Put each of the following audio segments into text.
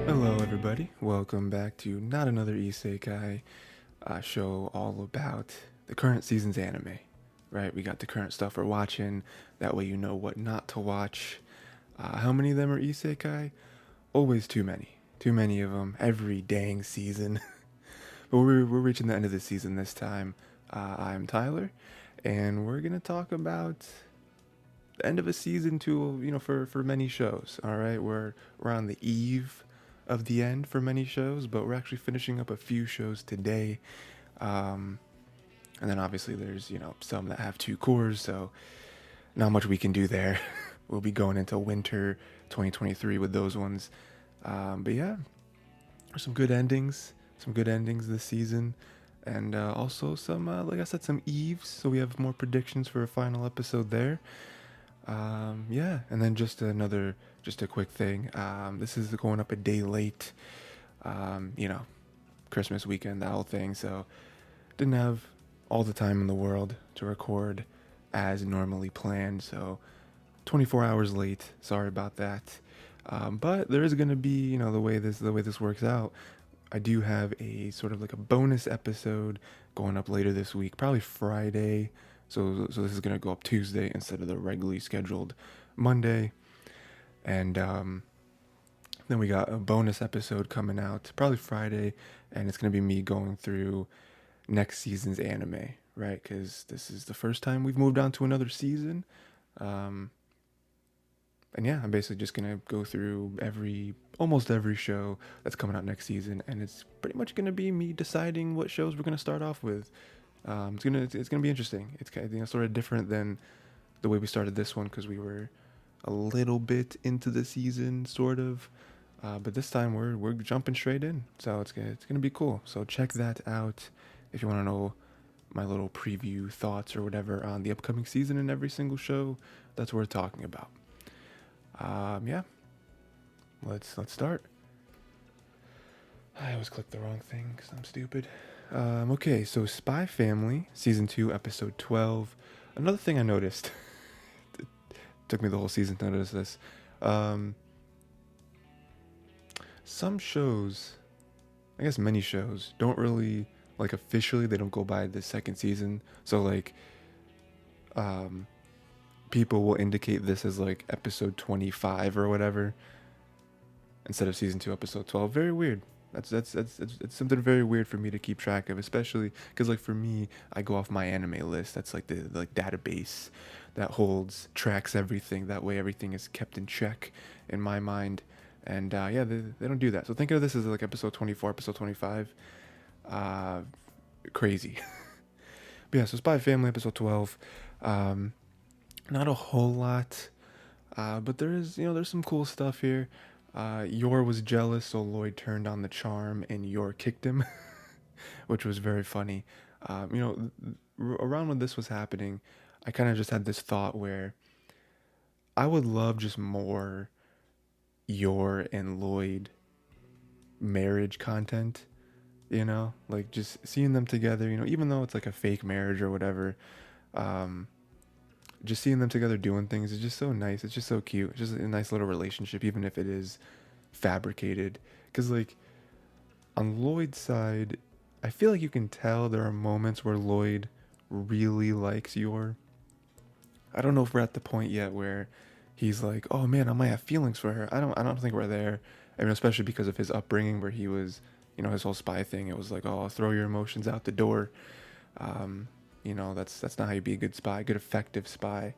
Hello, everybody. Welcome back to not another Isekai show all about the current season's anime. Right? We got the current stuff we're watching. That way, you know what not to watch. How many of them are Isekai? Always too many. Too many of them every dang season. But we're reaching the end of the season this time. I'm Tyler, and we're gonna talk about the end of a season to for many shows. All right, we're on the eve of the end for many shows, but we're actually finishing up a few shows today. Um, and then obviously there's some that have two cores, so not much we can do there. We'll be going into winter 2023 with those ones. But yeah, there's some good endings this season, and also some like I said, some eves. So we have more predictions for a final episode there. Yeah, and then just a quick thing. This is going up a day late. You know, Christmas weekend, that whole thing. So didn't have all the time in the world to record as normally planned. So 24 hours late. Sorry about that. But there is gonna be, the way this works out. I do have a sort of like a bonus episode going up later this week, probably Friday. So this is gonna go up Tuesday instead of the regularly scheduled Monday, and then we got a bonus episode coming out probably Friday, and it's gonna be me going through next season's anime, right? Because this is the first time we've moved on to another season. Um, and yeah, I'm basically just gonna go through almost every show that's coming out next season, and it's pretty much gonna be me deciding what shows we're gonna start off with. It's gonna be interesting. It's kind of sort of different than the way we started this one because we were a little bit into the season, sort of. But this time we're jumping straight in, so it's gonna be cool. So check that out if you want to know my little preview thoughts or whatever on the upcoming season and every single show that's worth talking about. Yeah, let's start. I always click the wrong thing because I'm stupid. Okay, so Spy Family, Season 2, Episode 12. Another thing I noticed, it took me the whole season to notice this. Um, some shows, I guess many shows, don't really, like officially, they don't go by the second season. So, like, um, people will indicate this as like Episode 25 or whatever instead of Season 2, Episode 12. Very weird. It's something very weird for me to keep track of, especially because like for me, I go off my anime list. That's like the like database that holds tracks everything. That way, everything is kept in check in my mind. And yeah, they don't do that. So think of this as like episode 24, episode 25. Uh, Crazy. But yeah, so Spy Family episode 12. Um, Not a whole lot, but there's some cool stuff here. Yor was jealous, so Lloyd turned on the charm and Yor kicked him, which was very funny. Around when this was happening, I kind of just had this thought where I would love just more Yor and Lloyd marriage content, like just seeing them together, even though it's like a fake marriage or whatever. Um, just seeing them together doing things is just so nice. It's just so cute. It's just a nice little relationship, even if it is fabricated. Because, like, on Lloyd's side, I feel like you can tell there are moments where Lloyd really likes Yor. I don't know if we're at the point yet where he's like, oh man, I might have feelings for her. I don't think we're there. I mean, especially because of his upbringing where he was, his whole spy thing. It was like, oh, throw your emotions out the door. Um, that's not how you be a good spy, good effective spy.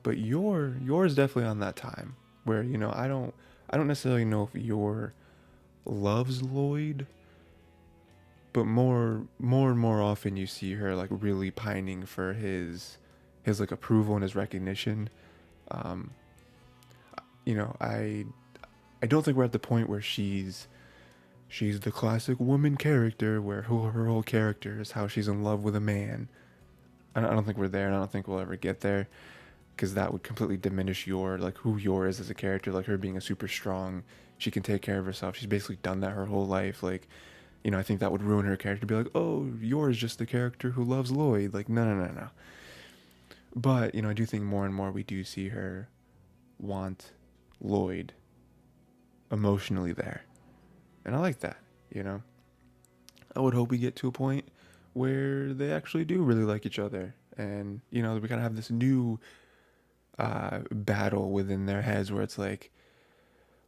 But yours definitely on that time where I don't necessarily know if Yor loves Lloyd, but more and more often you see her like really pining for his like approval and his recognition. Um, I don't think we're at the point where she's the classic woman character where her whole character is how she's in love with a man. I don't think we're there, and I don't think we'll ever get there because that would completely diminish who Yor is as a character, like her being a super strong, she can take care of herself. She's basically done that her whole life. Like, I think that would ruin her character. Be like, oh, Yor is just the character who loves Lloyd. Like, no, no, no, no. But I do think more and more we do see her want Lloyd emotionally there. And I like that, you know. I would hope we get to a point where they actually do really like each other. And, you know, we kind of have this new battle within their heads where it's like,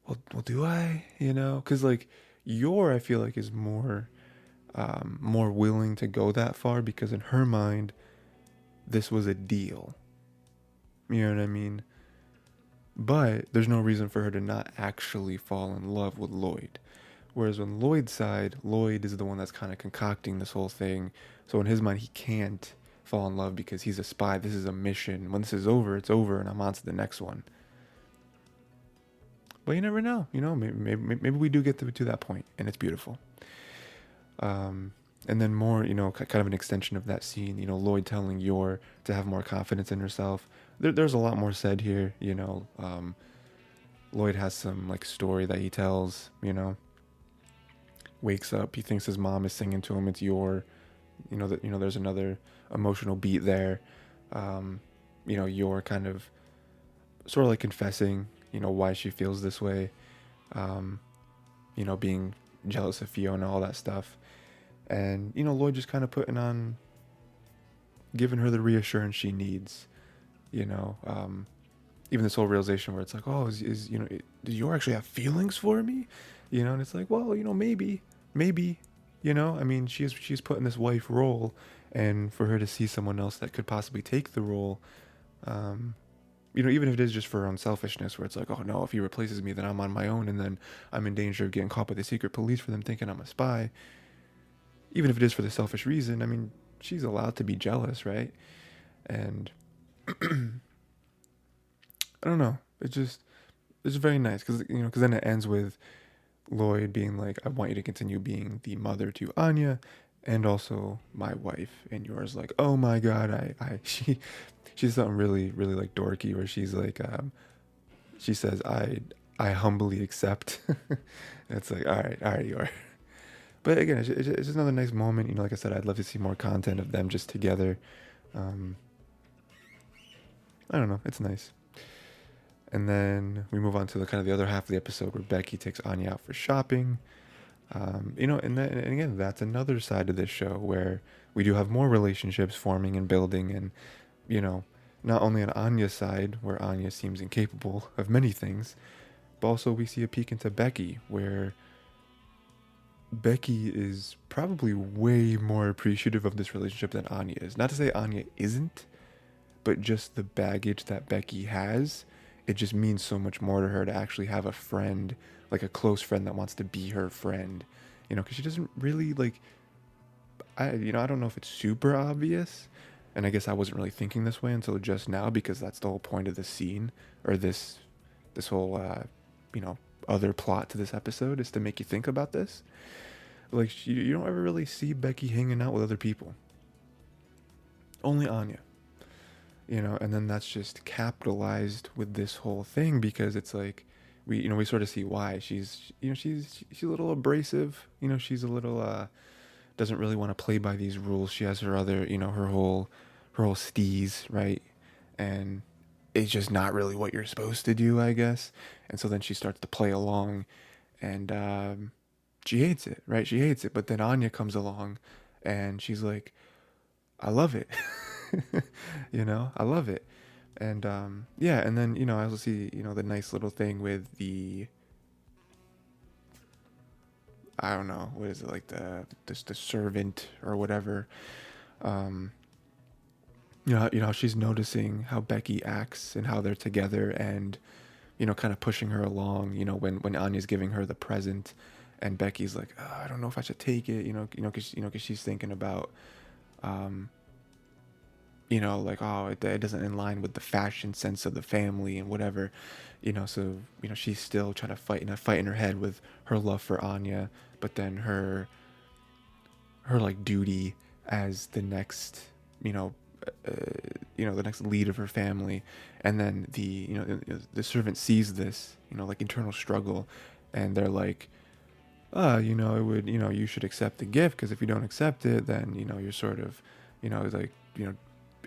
well, do I? You know? Because, like, I feel like, is more willing to go that far because in her mind, this was a deal. You know what I mean? But there's no reason for her to not actually fall in love with Lloyd. Whereas on Lloyd's side, Lloyd is the one that's kind of concocting this whole thing. So in his mind, he can't fall in love because he's a spy. This is a mission. When this is over, it's over, and I'm on to the next one. But you never know. You know, maybe we do get to that point, and it's beautiful. And then more, you know, kind of an extension of that scene, you know, Lloyd telling Yor to have more confidence in herself. There's a lot more said here, you know. Lloyd has some, like, story that he tells, you know. Wakes up, he thinks his mom is singing to him, it's Yor. There's another emotional beat there. You know, Yor kind of sort of like confessing, you know, why she feels this way. You know, being jealous of Fiona, all that stuff. And, you know, Lloyd just kind of giving her the reassurance she needs, you know. Even this whole realization where it's like, oh, you know, do you actually have feelings for me? You know, and it's like, well, you know, maybe, you know, I mean, she's put in this wife role, and for her to see someone else that could possibly take the role, you know, even if it is just for her own selfishness, where it's like, oh no, if he replaces me, then I'm on my own, and then I'm in danger of getting caught by the secret police for them thinking I'm a spy. Even if it is for the selfish reason, I mean, she's allowed to be jealous, right? And I don't know. It's very nice because, you know, because then it ends with Lloyd being like, I want you to continue being the mother to Anya and also my wife. And yours like, oh my God, she's something really, really like dorky where she's like, she says, I humbly accept. And it's like, all right, you are. But again, it's just another nice moment. You know, like I said, I'd love to see more content of them just together. Um, I don't know. It's nice. And then we move on to the kind of the other half of the episode where Becky takes Anya out for shopping. You know, and again, that's another side of this show where we do have more relationships forming and building, and, you know, not only on Anya's side where Anya seems incapable of many things, but also we see a peek into Becky where Becky is probably way more appreciative of this relationship than Anya is. Not to say Anya isn't, but just the baggage that Becky has, it just means so much more to her to actually have a friend, like a close friend that wants to be her friend, you know, because she doesn't really like, I don't know if it's super obvious, and I guess I wasn't really thinking this way until just now because that's the whole point of the scene, or this whole, you know, other plot to this episode is to make you think about this. Like, you don't ever really see Becky hanging out with other people. Only Anya. You know, and then that's just capitalized with this whole thing because it's like we sort of see why she's a little abrasive, you know, she's a little doesn't really want to play by these rules. She has her other, you know, her whole steez, right? And it's just not really what you're supposed to do, I guess. And so then she starts to play along, and she hates it, right? She hates it. But then Anya comes along and she's like, I love it. You know, I love it. And yeah, and then, you know, I also see, you know, the nice little thing with I don't know, what is it, like the servant or whatever. Um you know, she's noticing how Becky acts and how they're together, and, you know, kind of pushing her along, you know, when Anya's giving her the present and Becky's like, oh, I don't know if I should take it, cuz she's thinking about you know, like, oh, it doesn't in line with the fashion sense of the family and whatever, you know. So, you know, she's still trying to fight in her head with her love for Anya, but then her like duty as the next, you know, uh, the next lead of her family, and then the servant sees this, you know, like internal struggle, and they're like, you know, it would, you should accept the gift because if you don't accept it, then, you know, you're sort of, like,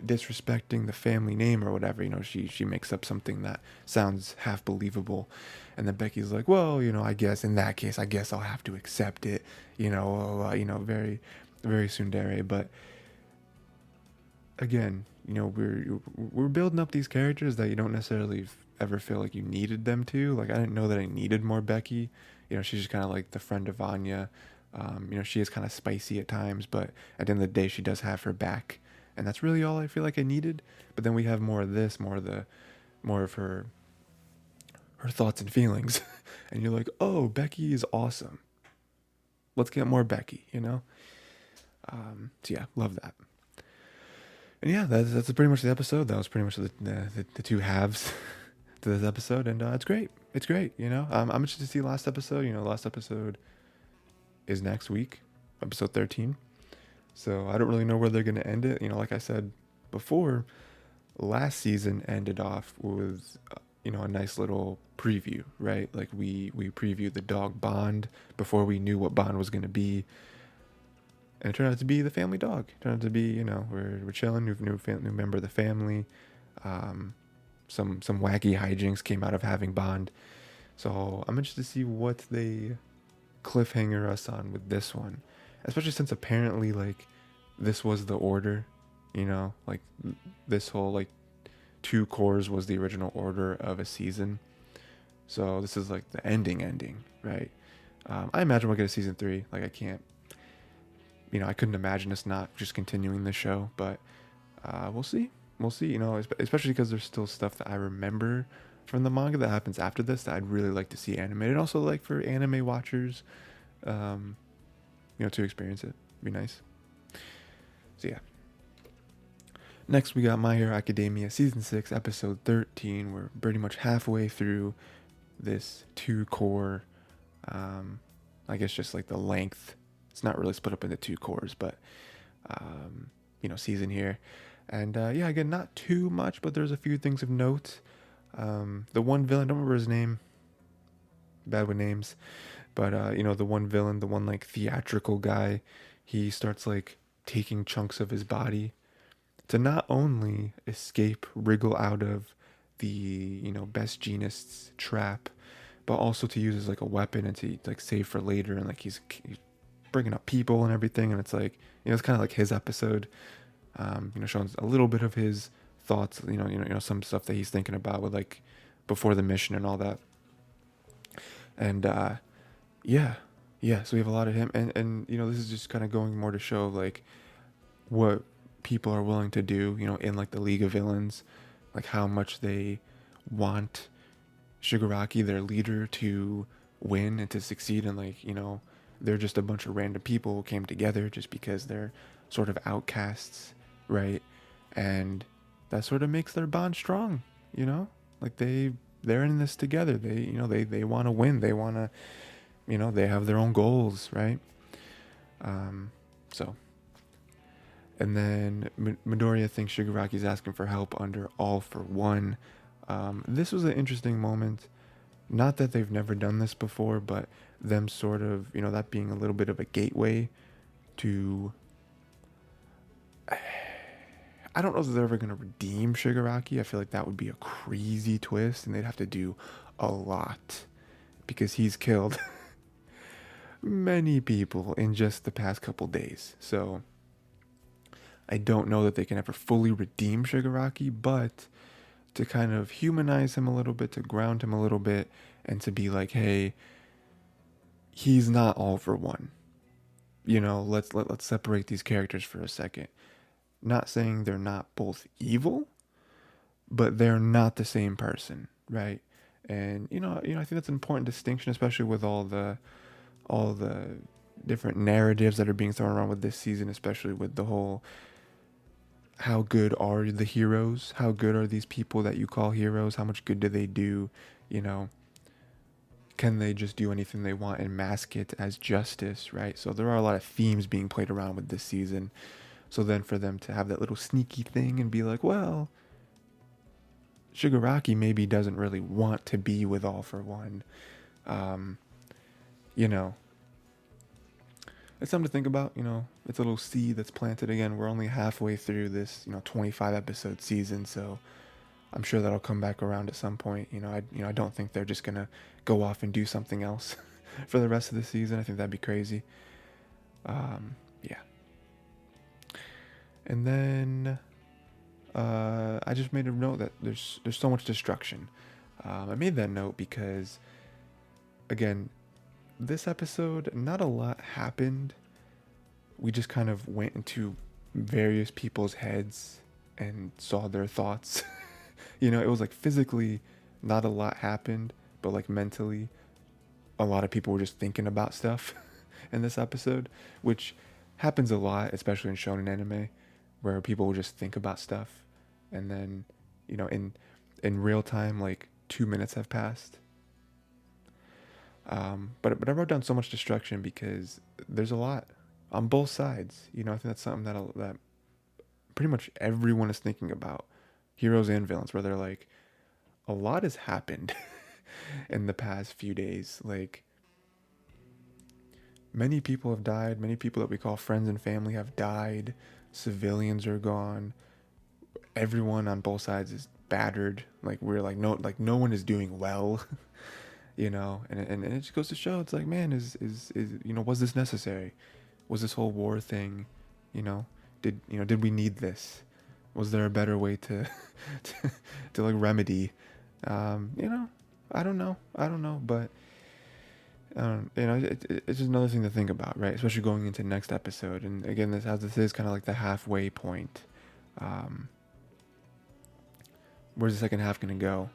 disrespecting the family name or whatever. She makes up something that sounds half believable, and then Becky's like, well, I guess in that case, I guess I'll have to accept it. Very, very tsundere. But again, we're building up these characters that you don't necessarily ever feel like you needed them to. Like, I didn't know that I needed more Becky. She's just kind of like the friend of Anya. She is kind of spicy at times, but at the end of the day, she does have her back, and that's really all I feel like I needed. But then we have more of this, more of her thoughts and feelings, and you're like, oh, Becky is awesome. Let's get more Becky, So yeah, love that. And yeah, that's pretty much the episode. That was pretty much the two halves to this episode, and it's great. It's great, I'm interested to see last episode. Last episode is next week, episode 13. So I don't really know where they're going to end it. Like I said before, last season ended off with, a nice little preview, right? Like we previewed the dog Bond before we knew what Bond was going to be. And it turned out to be the family dog. It turned out to be, we're chilling, new member of the family. Some wacky hijinks came out of having Bond. So I'm interested to see what they cliffhanger us on with this one. Especially since apparently, like, this was the order, like, this whole, like, 2 cores was the original order of a season. So this is, like, the ending, right? I imagine we'll get a season 3. Like, I can't, I couldn't imagine us not just continuing the show, but we'll see. We'll see, especially because there's still stuff that I remember from the manga that happens after this that I'd really like to see animated. Also, like, for anime watchers, to experience it. Be nice. So yeah. Next, we got My Hero Academia Season 6, Episode 13. We're pretty much halfway through this 2 core, I guess just like the length. It's not really split up into 2 cores, but, season here. And, yeah, again, not too much, but there's a few things of note. The one villain, I don't remember his name. Bad with names. But, the one villain, the one, like, theatrical guy, he starts, like, taking chunks of his body to not only wriggle out of the, best genist's trap, but also to use as, like, a weapon and to, like, save for later. And, like, he's bringing up people and everything. And it's, like, it's kind of like his episode, showing a little bit of his thoughts, some stuff that he's thinking about with, like, before the mission and all that. And, yeah, so we have a lot of him, and this is just kind of going more to show, like, what people are willing to do, in, like, the League of Villains, like, how much they want Shigaraki, their leader, to win and to succeed, and, like, they're just a bunch of random people who came together just because they're sort of outcasts, right? And that sort of makes their bond strong, like, they're in this together. They want to win. They want to, they have their own goals, right? So, and then Midoriya thinks Shigaraki's asking for help under All for One. This was an interesting moment. Not that they've never done this before, but them sort of, that being a little bit of a gateway to, I don't know if they're ever going to redeem Shigaraki. I feel like that would be a crazy twist, and they'd have to do a lot because he's killed many people in just the past couple days. So I don't know that they can ever fully redeem Shigaraki, but to kind of humanize him a little bit, to ground him a little bit, and to be like, hey, he's not all for one. Let's separate these characters for a second. Not saying they're not both evil, but they're not the same person, right? And I think that's an important distinction, especially with all the different narratives that are being thrown around with this season, especially with the whole, how good are the heroes? How good are these people that you call heroes? How much good do they do? Can they just do anything they want and mask it as justice, right? So there are a lot of themes being played around with this season. So then for them to have that little sneaky thing and be like, well, Shigaraki maybe doesn't really want to be with All for One. it's something to think about. It's a little seed that's planted. Again, we're only halfway through this 25 episode season, so I'm sure that'll come back around at some point. I don't think they're just gonna go off and do something else for the rest of the season. I think that'd be crazy. Yeah. And then I just made a note that there's so much destruction. I made that note because, again, this episode, not a lot happened. We just kind of went into various people's heads and saw their thoughts. It was like physically not a lot happened, but like mentally, a lot of people were just thinking about stuff in this episode, which happens a lot, especially in shonen anime, where people will just think about stuff, and then, in real time, like 2 minutes have passed. But I wrote down so much destruction because there's a lot on both sides. I think that's something that pretty much everyone is thinking about, heroes and villains, where they're like, a lot has happened in the past few days. Like, many people have died. Many people that we call friends and family have died. Civilians are gone. Everyone on both sides is battered. Like, we're like, no one is doing well. And it just goes to show, it's like, man, is was this necessary? Was this whole war thing, did we need this? Was there a better way to to like remedy? I don't know, but it's just another thing to think about, right? Especially going into next episode. And again, this is kind of like the halfway point. Where's the second half gonna go?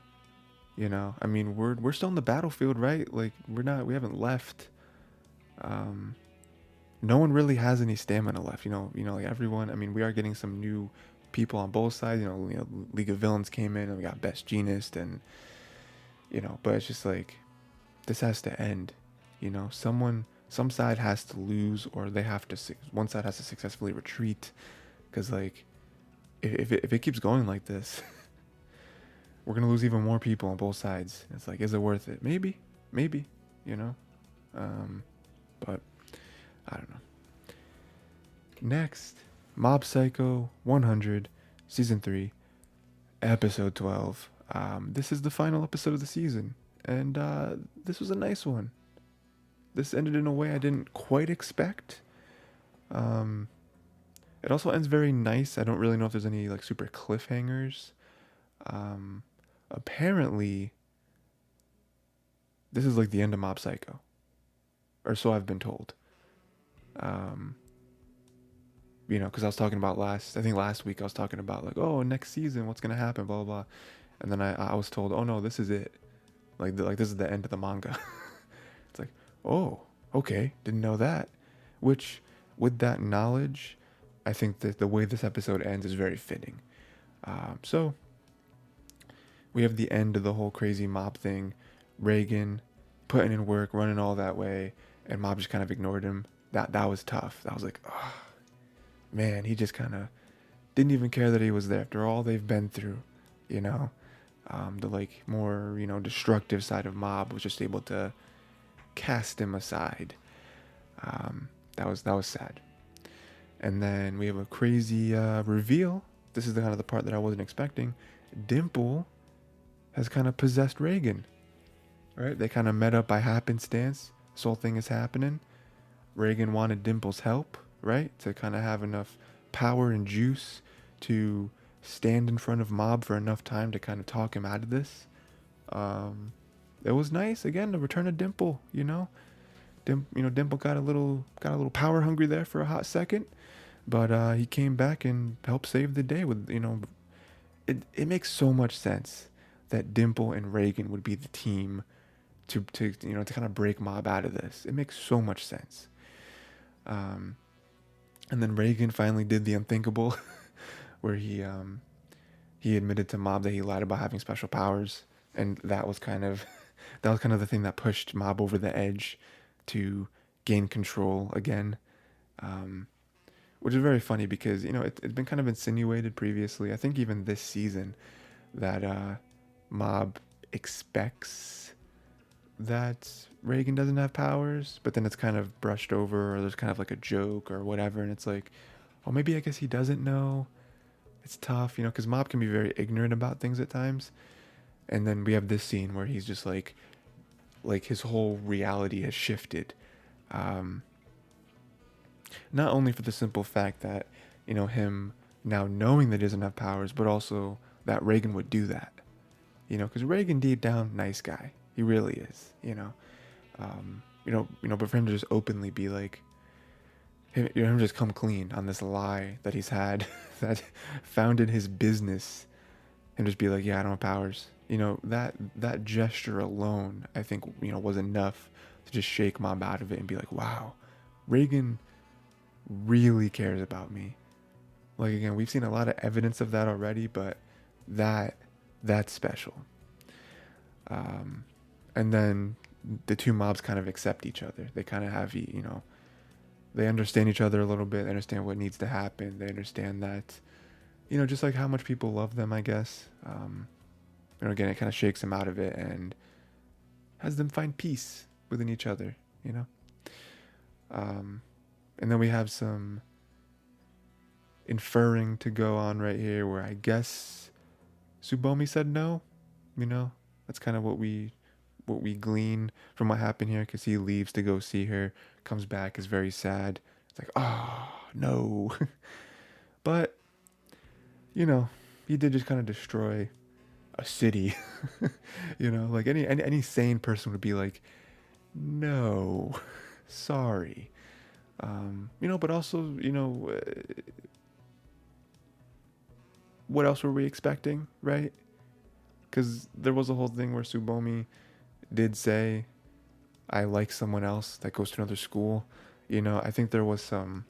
I mean, we're still in the battlefield, right? Like, we haven't left. No one really has any stamina left. Like everyone. I mean, we are getting some new people on both sides. League of Villains came in, and we got Best Jeanist, and but it's just like, this has to end. Some side has to lose, or one side has to successfully retreat, because like, if it keeps going like this. We're going to lose even more people on both sides. It's like, is it worth it? Maybe, but I don't know. Next, Mob Psycho 100, Season 3, Episode 12. This is the final episode of the season, and this was a nice one. This ended in a way I didn't quite expect. It also ends very nice. I don't really know if there's any like super cliffhangers. Apparently, this is like the end of Mob Psycho, or so I've been told. Because I was talking about last week I was talking about like, oh, next season, what's gonna happen, blah blah blah, and then I was told, oh no, this is it, like this is the end of the manga. It's like, oh, okay, didn't know that. Which, with that knowledge, I think that the way this episode ends is very fitting. So. We have the end of the whole crazy Mob thing. Reagan putting in work, running all that way, and Mob just kind of ignored him. That was tough. That was like, oh, man, he just kind of didn't even care that he was there after all they've been through. The like more destructive side of Mob was just able to cast him aside. That was sad. And then we have a crazy reveal. This is the kind of the part that I wasn't expecting. Dimple has kind of possessed Reagan, right? They kind of met up by happenstance. This whole thing is happening. Reagan wanted Dimple's help, right? To kind of have enough power and juice to stand in front of Mob for enough time to kind of talk him out of this. It was nice, again, the return of Dimple, Dimple got a little power hungry there for a hot second, but he came back and helped save the day with, it makes so much sense that Dimple and Reagan would be the team to kind of break Mob out of this. It makes so much sense. And then Reagan finally did the unthinkable, where he admitted to Mob that he lied about having special powers, and that was kind of the thing that pushed Mob over the edge to gain control again. Which is very funny because it's been kind of insinuated previously, I think even this season, that Mob expects that Reagan doesn't have powers, but then it's kind of brushed over, or there's kind of like a joke or whatever, and it's like, oh, maybe I guess he doesn't know. It's tough, because Mob can be very ignorant about things at times. And then we have this scene where he's just like his whole reality has shifted. Um, Not only for the simple fact that, him now knowing that he doesn't have powers, but also that Reagan would do that. Because Reagan deep down, nice guy. He really is, but for him to just openly be like, him just come clean on this lie that he's had that founded his business, and just be like, yeah, I don't have powers. That gesture alone, I think, was enough to just shake Mob out of it and be like, wow, Reagan really cares about me. Like, again, we've seen a lot of evidence of that already, but that's special. And then the two mobs kind of accept each other. They kind of have, they understand each other a little bit. They understand what needs to happen. They understand that, just like how much people love them, I guess. Again, it kind of shakes them out of it and has them find peace within each other, And then we have some inferring to go on right here where I guess Tsubomi said no, That's kind of what we glean from what happened here, because he leaves to go see her, comes back, is very sad. It's like, oh, no. But, he did just kind of destroy a city. Like any sane person would be like, no, sorry. But also, what else were we expecting, right? Because there was a whole thing where Tsubomi did say, I like someone else that goes to another school. I think there was some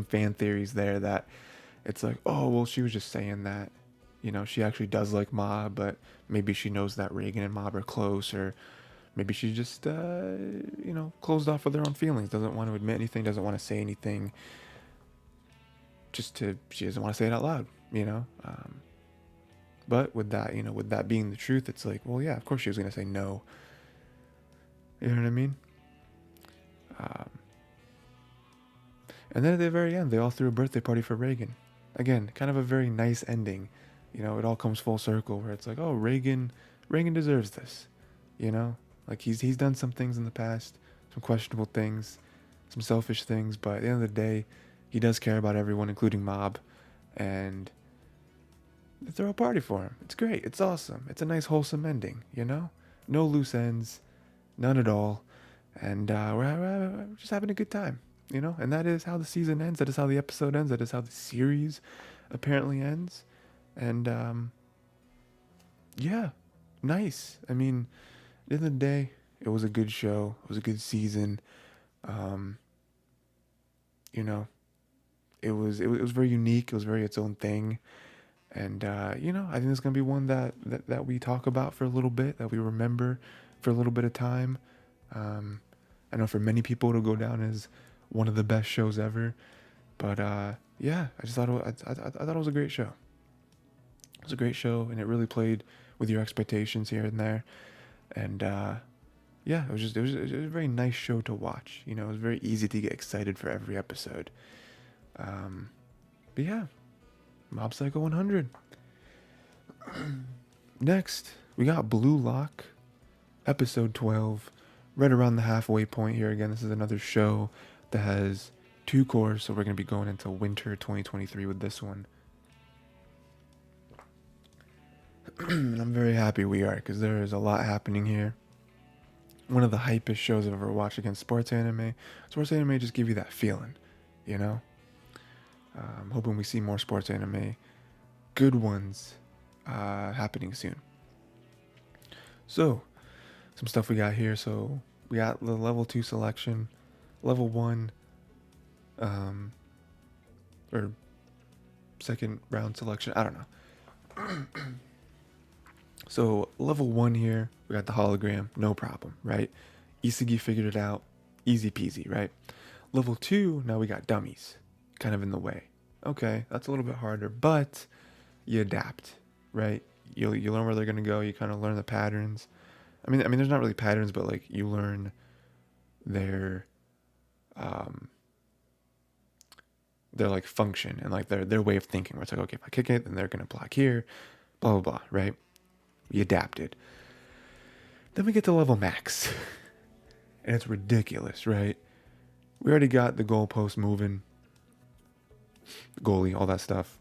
fan theories there that it's like, oh, well, she was just saying that. She actually does like Mob, but maybe she knows that Reagan and Mob are close, or maybe she just, closed off with her own feelings, doesn't want to admit anything, doesn't want to say anything, she doesn't want to say it out loud, But with that, with that being the truth, it's like, well, yeah, of course she was going to say no. You know what I mean? And then at the very end, they all threw a birthday party for Reagan. Again, kind of a very nice ending. It all comes full circle where it's like, oh, Reagan deserves this. Like he's done some things in the past, some questionable things, some selfish things, but at the end of the day, he does care about everyone, including Mob, and they throw a party for him. It's great. It's awesome. It's a nice, wholesome ending, No loose ends, none at all, and we're just having a good time, And that is how the season ends. That is how the episode ends. That is how the series apparently ends. And yeah, nice. I mean, at the end of the day, it was a good show. It was a good season. It was very unique. It was very its own thing. And I think it's gonna be one that we talk about for a little bit, that we remember for a little bit of time. I know for many people it'll go down as one of the best shows ever. But yeah, I just thought I thought it was a great show. It was a great show, and it really played with your expectations here and there. And yeah, it was a very nice show to watch. It was very easy to get excited for every episode. But yeah, Mob Psycho 100. Next, we got Blue Lock, episode 12, right around the halfway point here. Again, this is another show that has 2 cores, so we're going to be going into winter 2023 with this one. And I'm very happy we are, because there is a lot happening here. One of the hypest shows I've ever watched against sports anime. Sports anime just give you that feeling, I'm hoping we see more sports anime, good ones, happening soon. So, some stuff we got here. So, we got the level 2 selection, level 1, or second round selection. I don't know. So, level 1 here, we got the hologram, no problem, right? Isagi figured it out, easy peasy, right? Level 2, now we got dummies, kind of in the way. Okay, that's a little bit harder, but you adapt, right? You learn where they're going to go, you kind of learn the patterns. I mean, there's not really patterns, but like you learn their um their like function and like their way of thinking. Where it's like, okay, if I kick it, then they're gonna block here, blah blah blah, right? We adapted. Then we get to level max, and it's ridiculous, right? We already got the goalpost moving, goalie, all that stuff.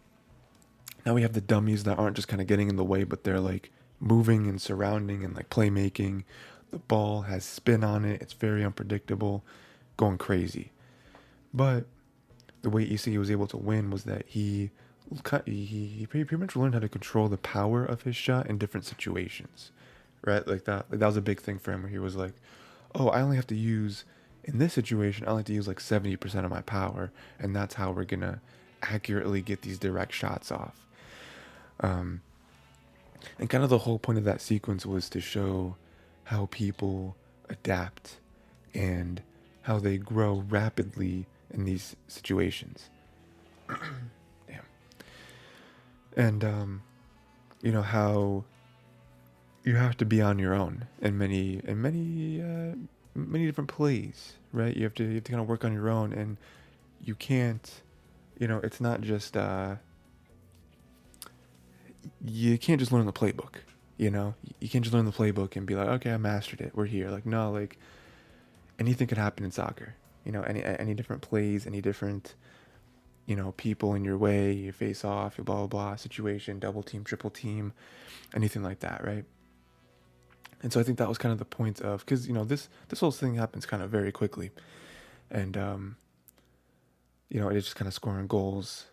Now we have the dummies that aren't just kind of getting in the way, but they're like moving and surrounding and like playmaking. The ball has spin on it. It's very unpredictable, going crazy. But the way Isagi was able to win was that he pretty much learned how to control the power of his shot in different situations, right? Like that was a big thing for him, where he was like, "Oh, I only have to use in this situation. I only have to use like 70% of my power, and that's how we're gonna accurately get these direct shots off." Um, and kind of the whole point of that sequence was to show how people adapt and how they grow rapidly in these situations. Damn. And how you have to be on your own in many different plays, right? You have to kind of work on your own, and you can't, it's not just you can't just learn the playbook. You can't just learn the playbook and be like, okay, I mastered it, we're here. Like, no, like anything could happen in soccer. Any different plays, any different people in your way, you face off, you blah blah blah situation, double team, triple team, anything like that, right? And so I think that was kind of the point of, because this whole thing happens kind of very quickly, and it's just kind of scoring goals,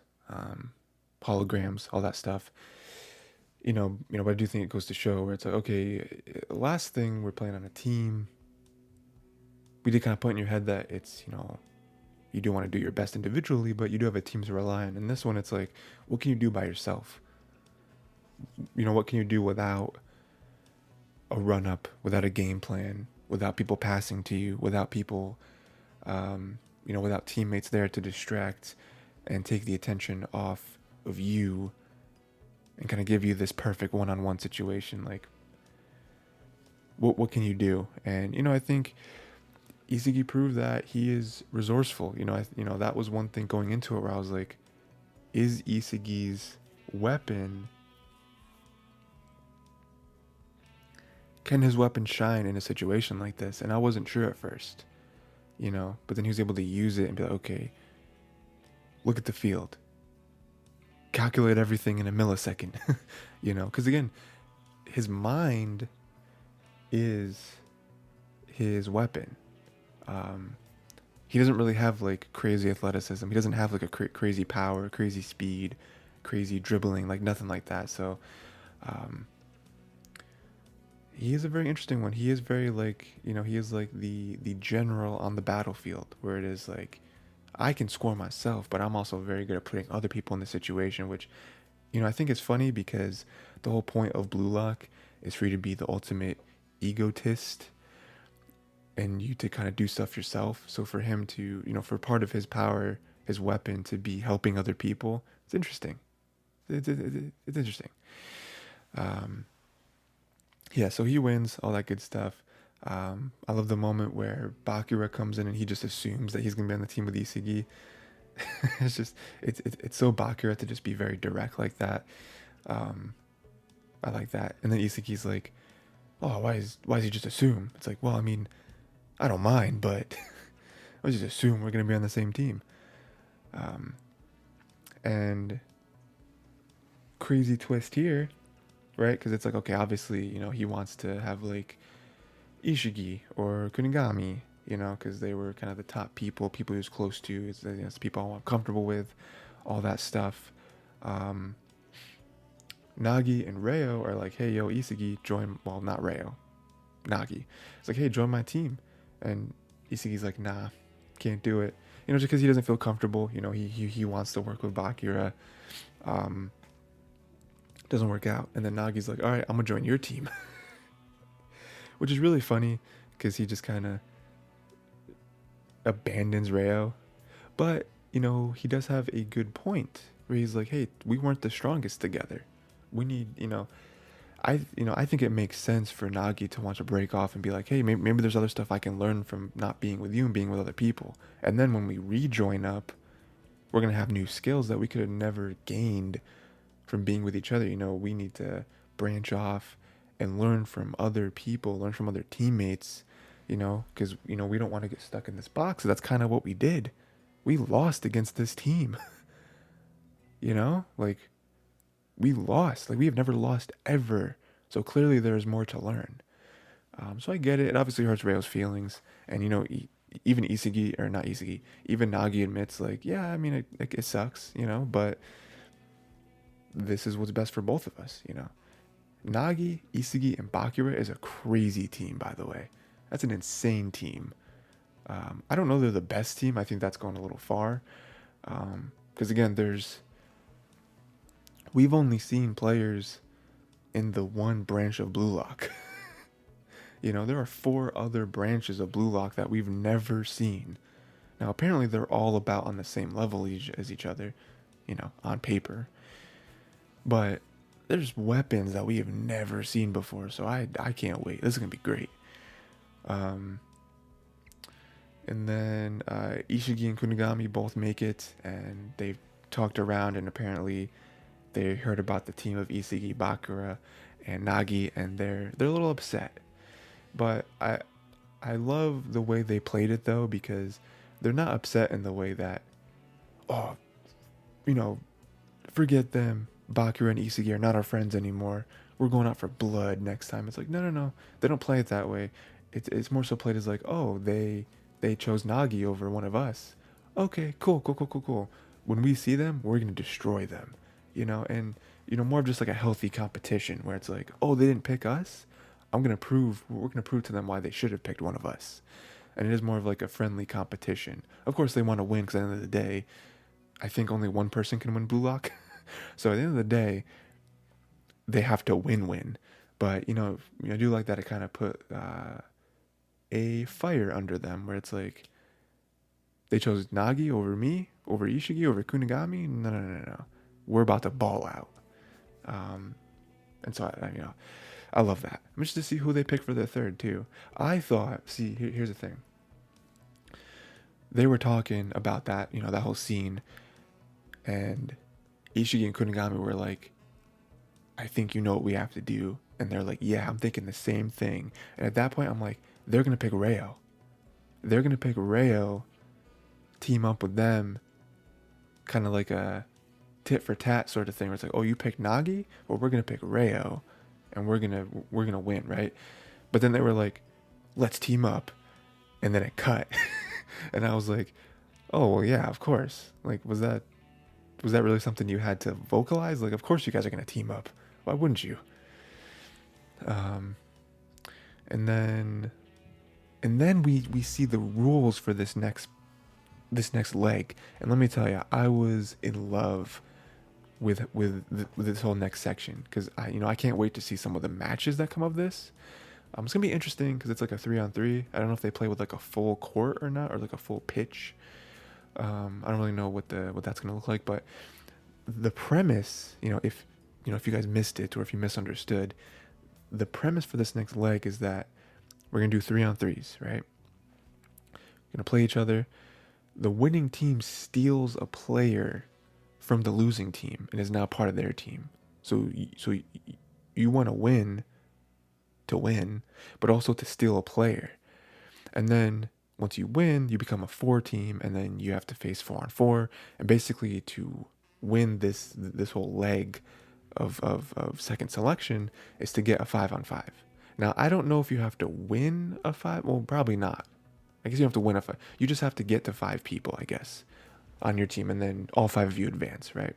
holograms, all that stuff. But I do think it goes to show where it's like, okay, last thing we're playing on a team. We did kind of put in your head that it's you do want to do your best individually, but you do have a team to rely on. And this one, it's like, what can you do by yourself? What can you do without a run up, without a game plan, without people passing to you, without people, without teammates there to distract and take the attention off of you and kind of give you this perfect one-on-one situation. Like, what can you do? And I think Isagi proved that he is resourceful. That was one thing going into it where I was like, is Isagi's weapon, can his weapon shine in a situation like this? And I wasn't sure at first, but then he was able to use it and be like, okay, look at the field, calculate everything in a millisecond, because again, his mind is his weapon. He doesn't really have like crazy athleticism. He doesn't have like a crazy power, crazy speed, crazy dribbling, like nothing like that. So he is a very interesting one. He is very like, he is like the general on the battlefield, where it is like, I can score myself, but I'm also very good at putting other people in the situation, which, I think it's funny because the whole point of Blue Lock is for you to be the ultimate egotist and you to kind of do stuff yourself. So for him to, for part of his power, his weapon to be helping other people, it's interesting. It's interesting. Yeah, so he wins, all that good stuff. I love the moment where Bakura comes in and he just assumes that he's gonna be on the team with Isagi. It's just it's so Bakura to just be very direct like that. I like that. And then Isagi's like, "Oh, why does he just assume?" It's like, well, I mean, I don't mind, but I just assume we're gonna be on the same team. And crazy twist here, right? Because it's like, okay, obviously, he wants to have like Ishigi or Kunigami, because they were kind of the top people he was close to. It's people I'm comfortable with, all that stuff. Nagi and Reo are like, hey, yo, Isagi, join. Well, not Reo, Nagi. It's like, hey, join my team. And Isagi's like, nah, can't do it. Just because he doesn't feel comfortable. He wants to work with Bakura. Doesn't work out. And then Nagi's like, all right, I'm gonna join your team. Which is really funny because he just kind of abandons Reo. But, he does have a good point where he's like, hey, we weren't the strongest together. We need, I think it makes sense for Nagi to want to break off and be like, hey, maybe there's other stuff I can learn from not being with you and being with other people. And then when we rejoin up, we're gonna have new skills that we could have never gained from being with each other. We need to branch off and learn from other people, learn from other teammates, because we don't want to get stuck in this box. So that's kind of what we did. We lost against this team. Like we lost. Like we have never lost ever. So clearly there's more to learn. So I get it. It obviously hurts Rayo's feelings, and even Isagi, or not Isagi, even Nagi admits like, yeah, I mean it sucks, but this is what's best for both of us. Nagi, Isagi, and Bakura is a crazy team, by the way. That's an insane team. I don't know they're the best team. I think that's going a little far. Because again, we've only seen players in the one branch of Blue Lock. There are 4 other branches of Blue Lock that we've never seen. Now, apparently, they're all about on the same level as each other, on paper. But there's weapons that we have never seen before, so I can't wait. This is going to be great. And then Ishigi and Kunigami both make it, and they've talked around, and apparently they heard about the team of Isagi, Bakura, and Nagi, and they're a little upset. But I love the way they played it, though, because they're not upset in the way that, oh, forget them. Bakura and Isagi are not our friends anymore. We're going out for blood next time. It's like, no. They don't play it that way. It's more so played as like, oh, they chose Nagi over one of us. Okay, cool. When we see them, we're going to destroy them. And, more of just like a healthy competition where it's like, oh, they didn't pick us? we're going to prove to them why they should have picked one of us. And it is more of like a friendly competition. Of course, they want to win because at the end of the day, I think only one person can win Blue Lock. So at the end of the day, they have to win. But, I do like that it kind of put a fire under them where it's like, they chose Nagi over me, over Ishigi, over Kunigami. No. We're about to ball out. And so, I love that. I'm interested to see who they pick for their third, too. I thought, here's the thing. They were talking about that, that whole scene. And Ishigi and Kunigami were like, I think you know what we have to do. And they're like, yeah, I'm thinking the same thing. And at that point, I'm like, they're going to pick Rayo. They're going to pick Rayo, team up with them, kind of like a tit for tat sort of thing where it's like, oh, you picked Nagi? Well, we're going to pick Rayo. And we're gonna win, right? But then they were like, let's team up, and then it cut, and I was like, oh well, yeah, of course. Like, was that really something you had to vocalize? Like, of course you guys are gonna team up. Why wouldn't you? And then we see the rules for this next leg, and let me tell you, I was in love with this whole next section because I can't wait to see some of the matches that come of this. It's gonna be interesting because it's like a 3-on-3. I don't know if they play with like a full court or not, or like a full pitch. I don't really know what that's gonna look like, but the premise, if you guys missed it or if you misunderstood, the premise for this next leg is that we're gonna do 3-on-3s, right? We're gonna play each other. The winning team steals a player from the losing team and is now part of their team. So you want to win, but also to steal a player. And then once you win, you become a 4 team, and then you have to face 4-on-4. And basically to win this whole leg of second selection is to get a 5-on-5. Now, I don't know if you have to win a 5. Well, probably not. I guess you have to win a 5. You just have to get to 5 people, I guess, on your team, and then all 5 of you advance, right?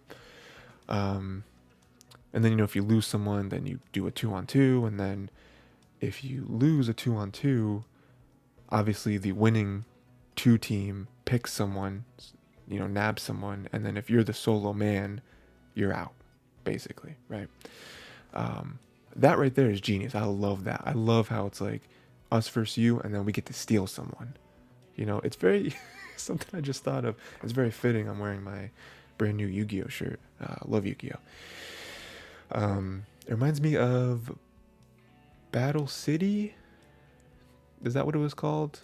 And then, if you lose someone, then you do a 2-on-2, and then if you lose a 2-on-2, obviously the winning 2 team picks someone, nabs someone, and then if you're the solo man, you're out, basically, right? That right there is genius. I love that. I love how it's like us versus you, and then we get to steal someone. It's very something I just thought of. It's very fitting. I'm wearing my brand new Yu-Gi-Oh shirt. Love Yu-Gi-Oh. It reminds me of Battle City. Is that what it was called?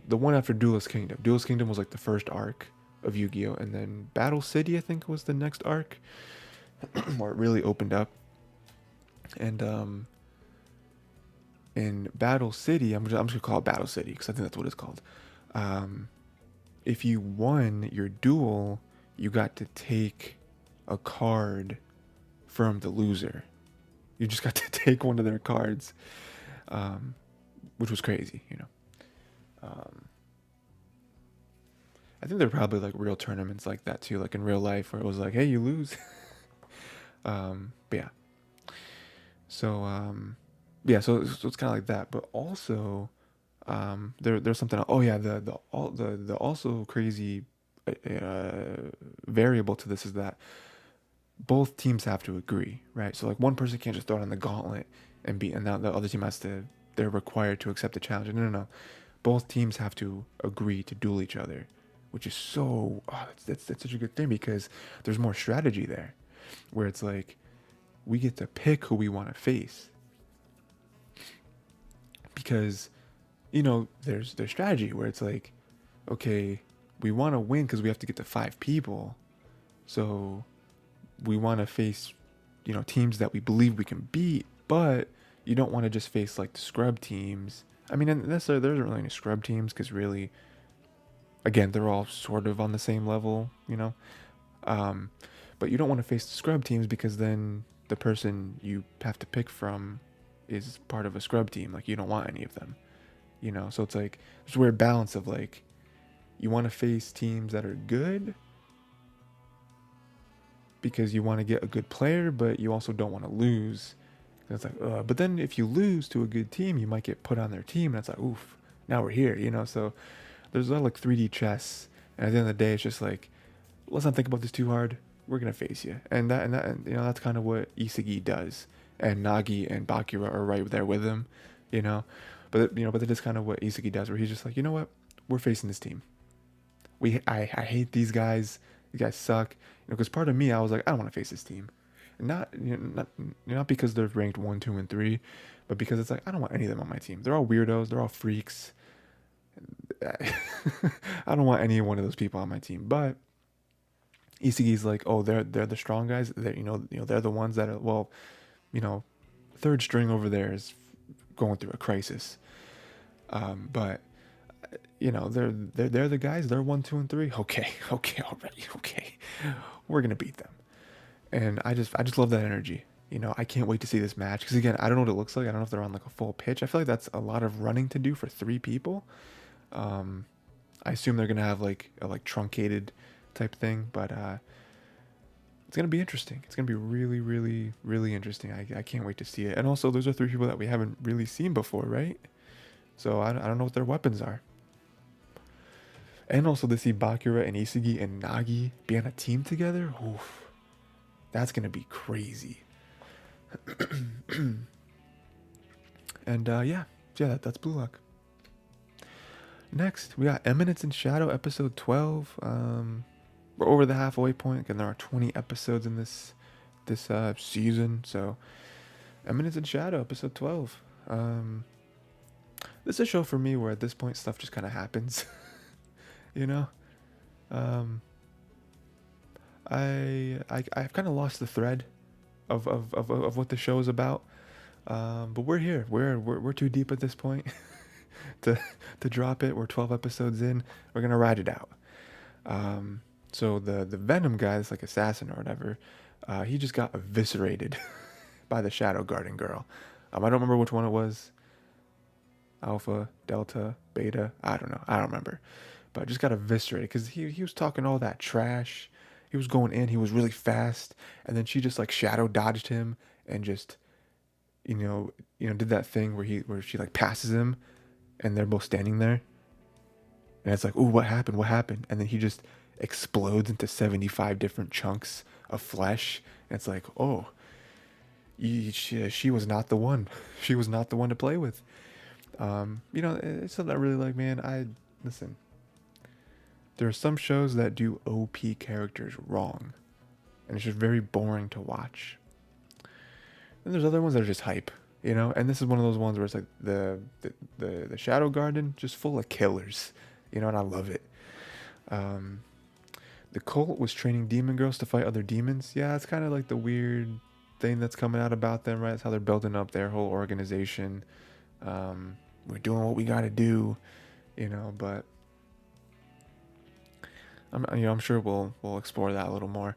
The one after Duelist Kingdom. Duelist Kingdom was like the first arc of Yu-Gi-Oh, and then Battle City I think was the next arc where it really opened up. And in Battle City, I'm just gonna call it Battle City because I think that's what it's called. Um, if you won your duel, you got to take a card from the loser. You just got to take one of their cards, um, which was crazy, you know. Um, I think there are probably like real tournaments like that too, like in real life, where it was like, hey, you lose. But yeah, so yeah, so it's kind of like that. But also, there's something. Oh yeah, the also crazy variable to this is that both teams have to agree, right? So like one person can't just throw it on the gauntlet and beat, and now the other team has to. They're required to accept the challenge. No, no, no. Both teams have to agree to duel each other, which is so. Oh, that's such a good thing because there's more strategy there, where it's like we get to pick who we want to face because there's strategy where it's like, okay, we want to win because we have to get to 5 people, so we want to face teams that we believe we can beat, but you don't want to just face like the scrub teams. I mean, and there isn't really any scrub teams because really, again, they're all sort of on the same level, um, but you don't want to face the scrub teams because then the person you have to pick from is part of a scrub team. Like you don't want any of them, so it's like there's a weird balance of like you want to face teams that are good because you want to get a good player, but you also don't want to lose. And it's like, but then if you lose to a good team, you might get put on their team, and it's like, oof, now we're here, So there's a lot of like 3D chess, and at the end of the day, it's just like, let's not think about this too hard. We're gonna face you, and that's kind of what Isagi does, and Nagi and Bakura are right there with him, you know. But that is kind of what Isagi does, where he's just like, you know what, we're facing this team. I hate these guys. These guys suck. Because part of me, I was like, I don't want to face this team, and not because they're ranked 1, 2, and 3, but because it's like I don't want any of them on my team. They're all weirdos. They're all freaks. I don't want any one of those people on my team. But Isagi's like, oh, they're the strong guys. They're the ones that are you know, third string over there is going through a crisis. But they're the guys. They're 1, 2, and 3. Okay, okay, already. Okay, we're gonna beat them. And I just love that energy. I can't wait to see this match because again, I don't know what it looks like. I don't know if they're on like a full pitch. I feel like that's a lot of running to do for 3 people. I assume they're gonna have like a truncated type thing, but it's gonna be interesting. It's gonna be really, really, really interesting. I can't wait to see it. And also, those are 3 people that we haven't really seen before, right? So I don't know what their weapons are. And also to see Bakura and Isagi and Nagi be on a team together, oof, that's gonna be crazy. And that's Blue Lock. Next, we got Eminence in Shadow, episode 12. We're over the halfway point, and there are 20 episodes in this season. So, Eminence in Shadow, episode 12. This is a show for me where at this point stuff just kind of happens. you know, um, I've kind of lost the thread of what the show is about. But we're here. We're too deep at this point to drop it. We're 12 episodes in. We're gonna ride it out. So the Venom guy, this like assassin or whatever, he just got eviscerated by the Shadow Garden girl. I don't remember which one it was. Alpha, Delta, Beta. I don't know. I don't remember. But just got eviscerated because he was talking all that trash. He was going in. He was really fast, and then she just like shadow dodged him and just did that thing where she like passes him, and they're both standing there, and it's like, ooh, what happened? What happened? And then he just explodes into 75 different chunks of flesh, and it's like, oh, she was not the one. She was not the one to play with. It's something I really like, man. Listen. There are some shows that do OP characters wrong, and it's just very boring to watch. And there's other ones that are just hype, you know. And this is one of those ones where it's like the Shadow Garden just full of killers, you know, and I love it. Um, the cult was training demon girls to fight other demons. Yeah, it's kind of like the weird thing that's coming out about them, right? It's how they're building up their whole organization. We're doing what we got to do, you know. But I'm sure we'll explore that a little more.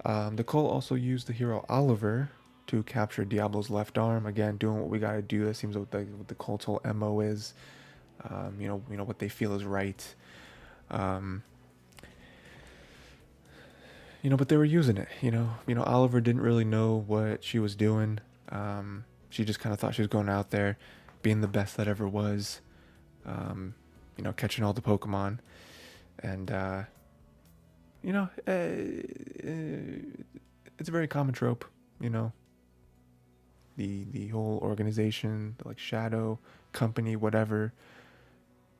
The cult also used the hero Oliver to capture Diablo's left arm. Again, doing what we got to do. That seems what the cult's whole MO is. You know what they feel is right. Um, but they were using it. Oliver didn't really know what she was doing. She just kind of thought she was going out there, being the best that ever was. Catching all the Pokemon, and it's a very common trope. The whole organization, like Shadow Company, whatever,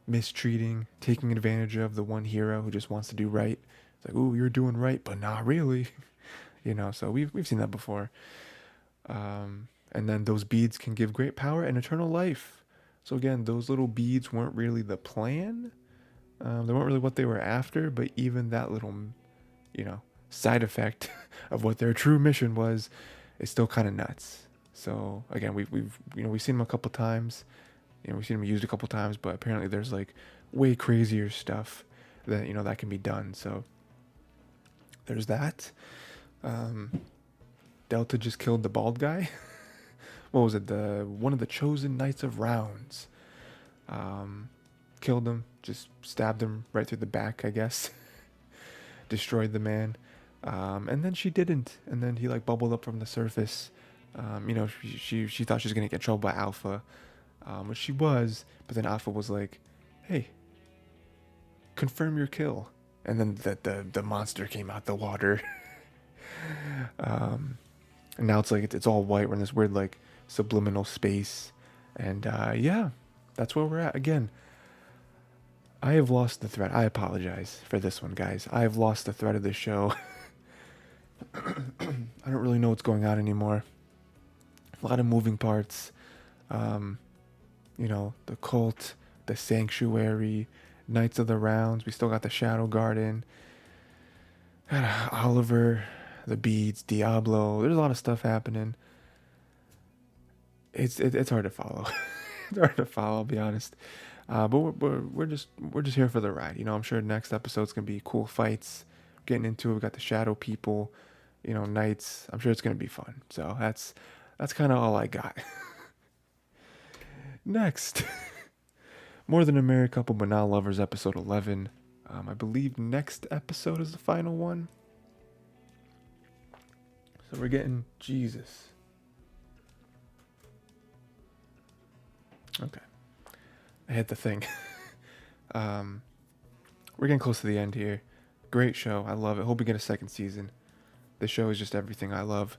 mistreating, taking advantage of the one hero who just wants to do right. It's like, ooh, you're doing right, but not really. So we've seen that before. And then those beads can give great power and eternal life. So again, those little beads weren't really the plan. They weren't really what they were after, but even that little, side effect of what their true mission was is still kind of nuts. So again, we've seen them a couple times. We've seen them used a couple times, but apparently there's like way crazier stuff that that can be done. So there's that. Delta just killed the bald guy. What was it? One of the chosen knights of rounds. Killed him. Just stabbed him right through the back, I guess. Destroyed the man. And then she didn't. And then he like bubbled up from the surface. She thought she was gonna get in trouble by Alpha, which she was. But then Alpha was like, "Hey, confirm your kill." And then the monster came out the water. And now it's like it's all white. We're in this weird like subliminal space, and yeah, that's where we're at. Again, I have lost the thread. I apologize for this one, guys. I have lost the thread of the show. I don't really know what's going on anymore. A lot of moving parts. The cult, the sanctuary, Knights of the Rounds. We still got the Shadow Garden. Oliver, the beads, Diablo. There's a lot of stuff happening. It's hard to follow. It's hard to follow, I'll be honest. But we're just here for the ride. I'm sure next episode's gonna be cool fights. Getting into it. We got the Shadow people, knights. I'm sure it's gonna be fun. So that's kind of all I got. Next, More Than a Married Couple But Not Lovers, episode 11. I believe next episode is the final one. So we're getting Jesus. Okay. I hit the thing. We're getting close to the end here. Great show. I love it. Hope we get a second season. This show is just everything I love.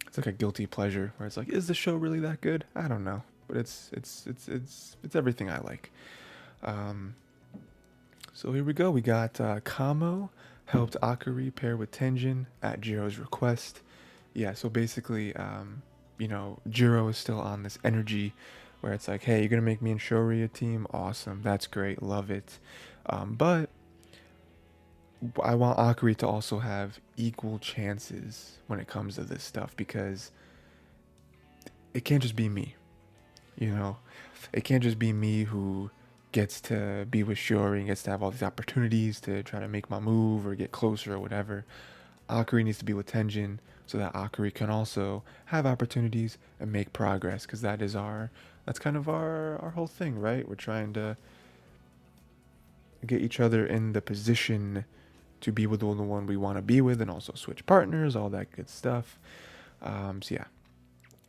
It's like a guilty pleasure where it's like, is the show really that good? I don't know, but it's everything I like. So here we go. We got Kamo helped Akari pair with Tenjin at Jiro's request. Yeah, so basically, Jiro is still on this energy where it's like, hey, you're going to make me and Shori a team? Awesome. That's great. Love it. But I want Akari to also have equal chances when it comes to this stuff, because it can't just be me. It can't just be me who gets to be with Shiori and gets to have all these opportunities to try to make my move or get closer or whatever. Akari needs to be with Tenjin so that Akari can also have opportunities and make progress, because that's kind of our whole thing, right? We're trying to get each other in the position to be with the one we want to be with, and also switch partners, all that good stuff. So yeah,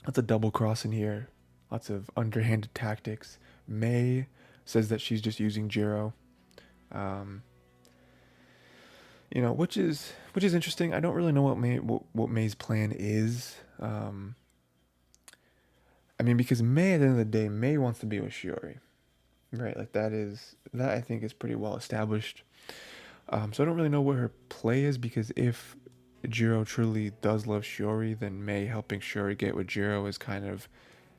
lots of double crossing here, lots of underhanded tactics. May says that she's just using Jiro, which is interesting. I don't really know what May's plan is. Because May, at the end of the day, May wants to be with Shiori, right? Like that I think is pretty well established. So I don't really know what her play is, because if Jiro truly does love Shiori, then Mei helping Shiori get with Jiro is kind of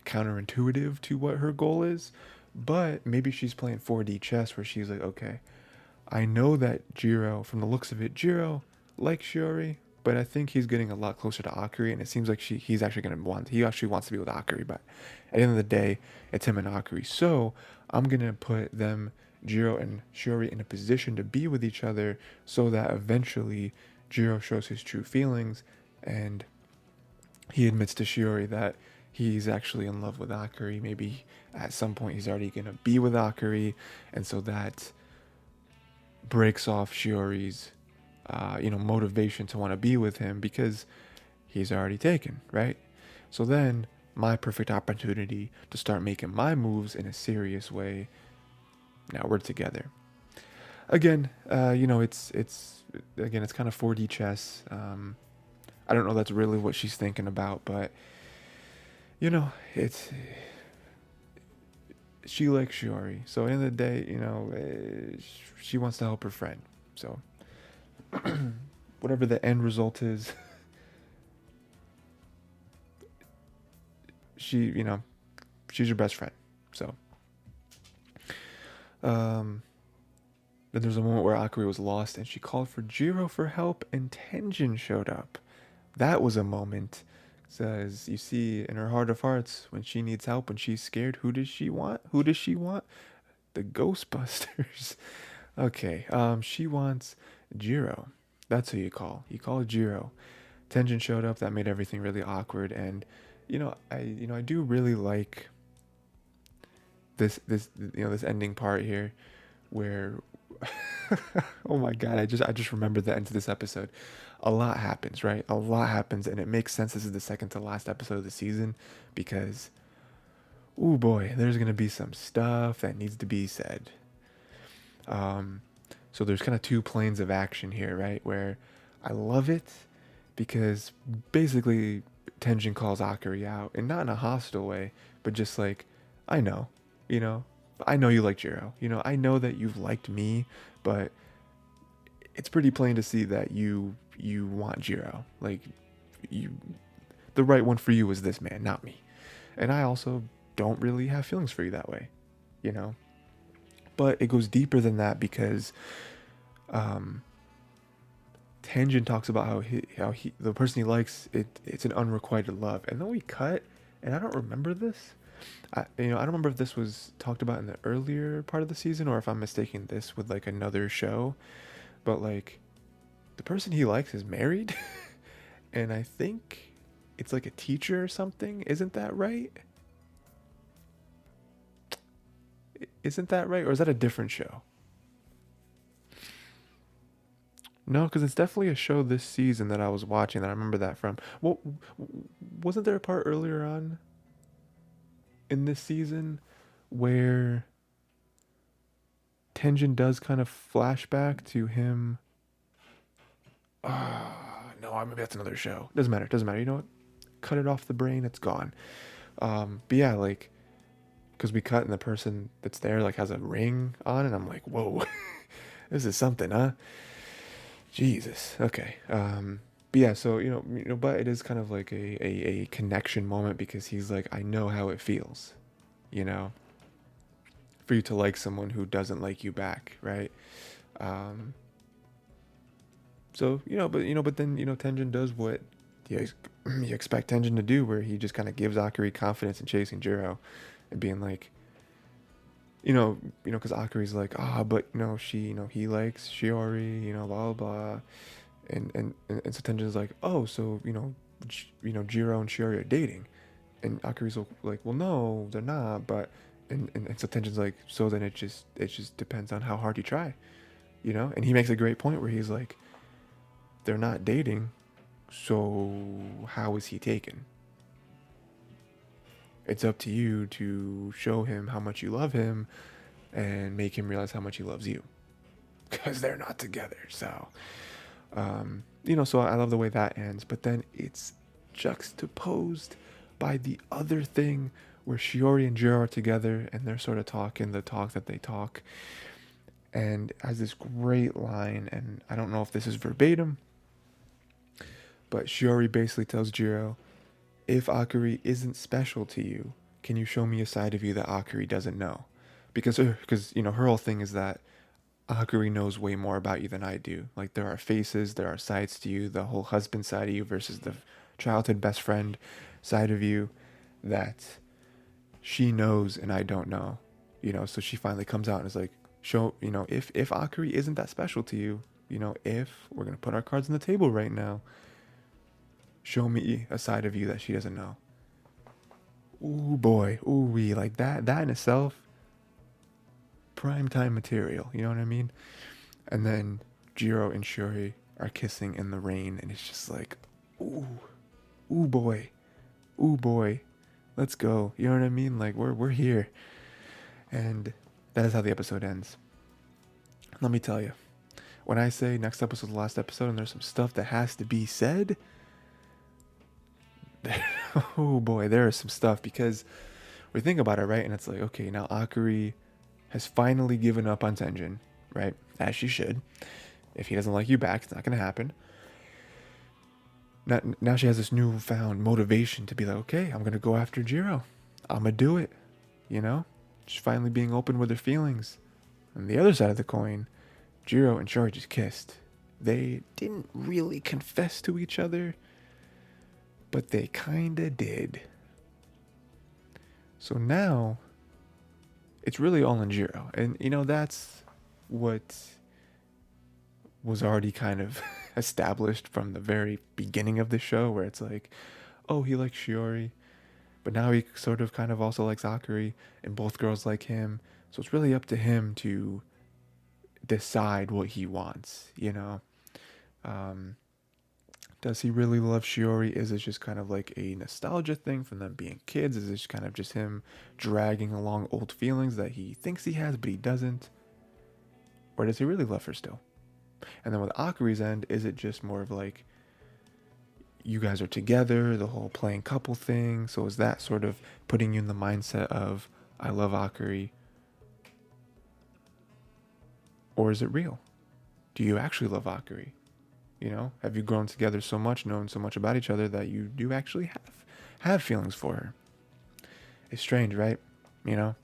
counterintuitive to what her goal is. But maybe she's playing 4D chess where she's like, okay, I know that Jiro, from the looks of it, Jiro likes Shiori, but I think he's getting a lot closer to Akari, and it seems like he's actually gonna he actually wants to be with Akari, but at the end of the day, it's him and Akari. So I'm gonna put them, Jiro and Shiori, in a position to be with each other, so that eventually Jiro shows his true feelings, and he admits to Shiori that he's actually in love with Akari. Maybe at some point he's already gonna be with Akari, and so that breaks off Shiori's, motivation to want to be with him because he's already taken, right? So then my perfect opportunity to start making my moves in a serious way. Now we're together. Again, it's kind of 4D chess. I don't know that's really what she's thinking about, but it's she likes Shiori. So at the end of the day, she wants to help her friend. So whatever the end result is, she's your best friend. So then there's a moment where Akari was lost and she called for Jiro for help and Tenjin showed up. That was a moment. Says, you see, in her heart of hearts, when she needs help, when she's scared, who does she want? Who does she want? The Ghostbusters. Okay, she wants Jiro. That's who you call. You call Jiro. Tenjin showed up. That made everything really awkward. And I do really like this ending part here, where oh my god, I just remembered the end of this episode. A lot happens, right? A lot happens, and it makes sense this is the second to last episode of the season because, oh boy, there's gonna be some stuff that needs to be said. So there's kind of two planes of action here, right? Where I love it because basically Tenjin calls Akari out, and not in a hostile way, but just like, I know, you know, I know you like Jiro. I know that you've liked me, but it's pretty plain to see that you want Jiro. Like, the right one for you is this man, not me. And I also don't really have feelings for you that way, you know. But it goes deeper than that because Tenjin talks about how he the person he likes, it's an unrequited love, and then we cut, and I don't remember this. I don't remember if this was talked about in the earlier part of the season or if I'm mistaking this with like another show, but like the person he likes is married, and I think it's like a teacher or something. Isn't that right? Isn't that right, or is that a different show? No, because it's definitely a show this season that I was watching that I remember that from. Well, wasn't there a part earlier on in this season where Tenjin does kind of flashback to him? No, maybe that's another show. Doesn't matter. Doesn't matter. You know what? Cut it off the brain. It's gone. But yeah, like, because we cut and the person that's there like has a ring on, and I'm like, whoa, this is something, huh? Jesus. Okay. But yeah, so but it is kind of like a connection moment because he's like, I know how it feels, you know, for you to like someone who doesn't like you back, right? So but then Tenjin does what you expect Tenjin to do, where he just kind of gives Akari confidence in chasing Jiro, and being like, because Akari's like, but she, he likes Shiori, blah blah, and so Tenjin's like, oh, so Jiro and Shiori are dating, and Akari's like, well, no, they're not, but and so Tenjin's like, so then it just depends on how hard you try, and he makes a great point where he's like, they're not dating, so how is he taken? It's up to you to show him how much you love him and make him realize how much he loves you, because they're not together. So so I love the way that ends, but then it's juxtaposed by the other thing where Shiori and Jiro are together and they're sort of talking the talk that they talk, and has this great line, and I don't know if this is verbatim, But Shiori basically tells Jiro, if Akari isn't special to you, can you show me a side of you that Akari doesn't know? Because you know, her whole thing is that Akari knows way more about you than I do. Like, there are faces, there are sides to you, the whole husband side of you versus the childhood best friend side of you that she knows and I don't know. You know, so she finally comes out and is like, show, you know, if Akari isn't that special to you, you know, if we're gonna put our cards on the table right now, show me a side of you that she doesn't know. Ooh boy, ooh wee, like that in itself, prime time material. You know what I mean? And then Jiro and Shiori are kissing in the rain, and it's just like, ooh, ooh boy, let's go. You know what I mean? Like we're here, and that is how the episode ends. Let me tell you, when I say next episode, the last episode, and there's some stuff that has to be said, oh boy, there is some stuff, because we think about it, right? And it's like, okay, now Akari has finally given up on Tenjin, right? As she should. If he doesn't like you back, it's not going to happen. Now she has this newfound motivation to be like, okay, I'm going to go after Jiro. I'm going to do it. You know? She's finally being open with her feelings. And the other side of the coin, Jiro and Shiori just kissed. They didn't really confess to each other, but they kinda did. So now, it's really all in Jiro. And, you know, that's what was already kind of established from the very beginning of the show, where it's like, oh, he likes Shiori, but now he sort of kind of also likes Akari, and both girls like him. So it's really up to him to decide what he wants, you know? Does he really love Shiori? Is it just kind of like a nostalgia thing from them being kids? Is it just kind of just him dragging along old feelings that he thinks he has, but he doesn't? Or does he really love her still? And then with Akari's end, is it just more of like, you guys are together, the whole playing couple thing? So is that sort of putting you in the mindset of, I love Akari? Or is it real? Do you actually love Akari? You know, have you grown together so much, known so much about each other that you do actually have feelings for her? It's strange, right? You know,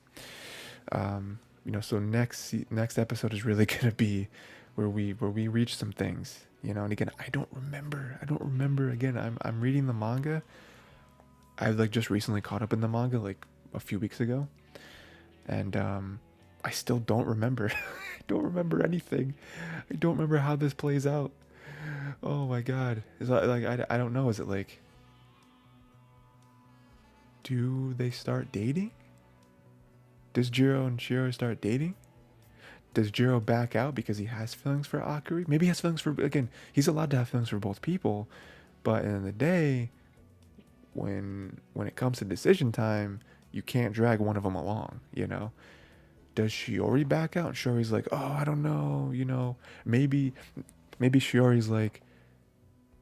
so next episode is really gonna be where we reach some things, you know. And again, I don't remember. Again, I'm reading the manga. I like just recently caught up in the manga like a few weeks ago, and I still don't remember. I don't remember anything. I don't remember how this plays out. Oh my god. Is that like, I don't know. Is it like, do they start dating? Does Jiro and Shiro start dating? Does Jiro back out because he has feelings for Akari? Maybe he has feelings for, again, he's allowed to have feelings for both people, but in the day, when it comes to decision time, you can't drag one of them along, you know? Does Shiori back out? And Shiori's like, oh, I don't know, you know, maybe Shiori's like,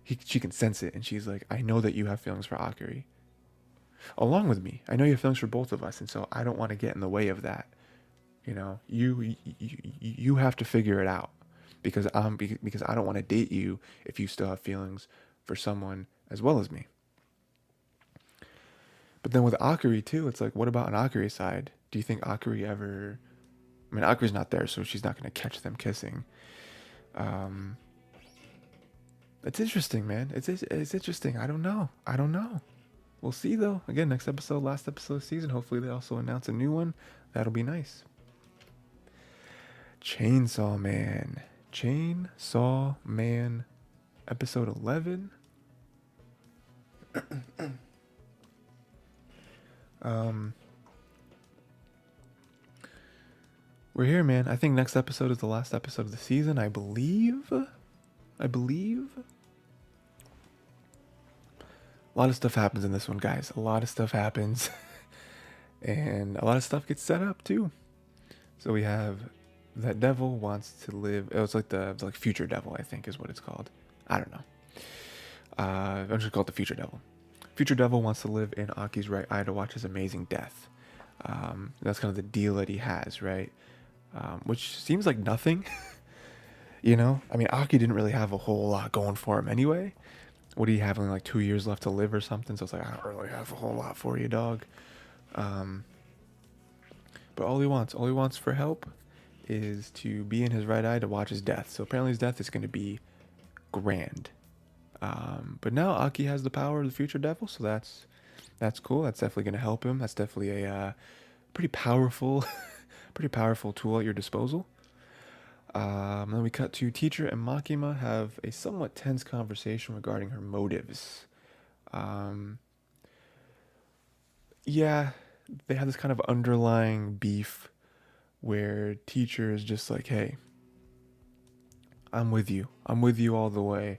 she can sense it, and she's like, I know that you have feelings for Akari, along with me. I know you have feelings for both of us, and so I don't want to get in the way of that. You know, you have to figure it out, because I don't want to date you if you still have feelings for someone as well as me. But then with Akari too, it's like, what about on Akari's side? Do you think Akari ever? I mean, Akari's not there, so she's not going to catch them kissing. It's interesting, man. It's interesting. I don't know. We'll see though. Again, next episode, last episode of the season. Hopefully they also announce a new one. That'll be nice. Chainsaw Man, episode 11. We're here, man. I think next episode is the last episode of the season, I believe. A lot of stuff happens in this one, guys. A lot of stuff happens. And a lot of stuff gets set up, too. So we have that devil wants to live. It was like the future devil, I think is what it's called. I don't know. I'm just called the future devil. Future devil wants to live in Aki's right eye to watch his amazing death. That's kind of the deal that he has, right? Which seems like nothing. You know, I mean, Aki didn't really have a whole lot going for him anyway. what do you have, only like 2 years left to live or something? So it's like, I don't really have a whole lot for you, dog. Um, but all he wants for help is to be in his right eye to watch his death. So apparently his death is going to be grand. But now Aki has the power of the future devil, so that's cool. That's definitely going to help him. That's definitely a pretty powerful, pretty powerful tool at your disposal. Then we cut to teacher and Makima have a somewhat tense conversation regarding her motives. Um, yeah, they have this kind of underlying beef where teacher is just like, hey, I'm with you. I'm with you all the way.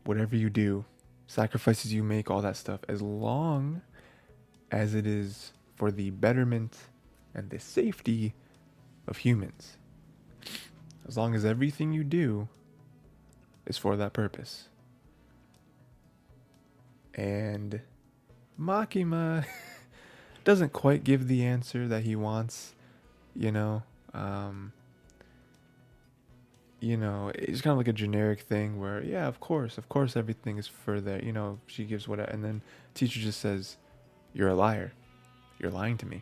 Whatever you do, sacrifices you make, all that stuff, as long as it is for the betterment and the safety of humans. As long as everything you do is for that purpose. And Makima doesn't quite give the answer that he wants, you know. It's kind of like a generic thing where, yeah, of course, everything is for that. She gives whatever, and then teacher just says, "You're a liar. You're lying to me."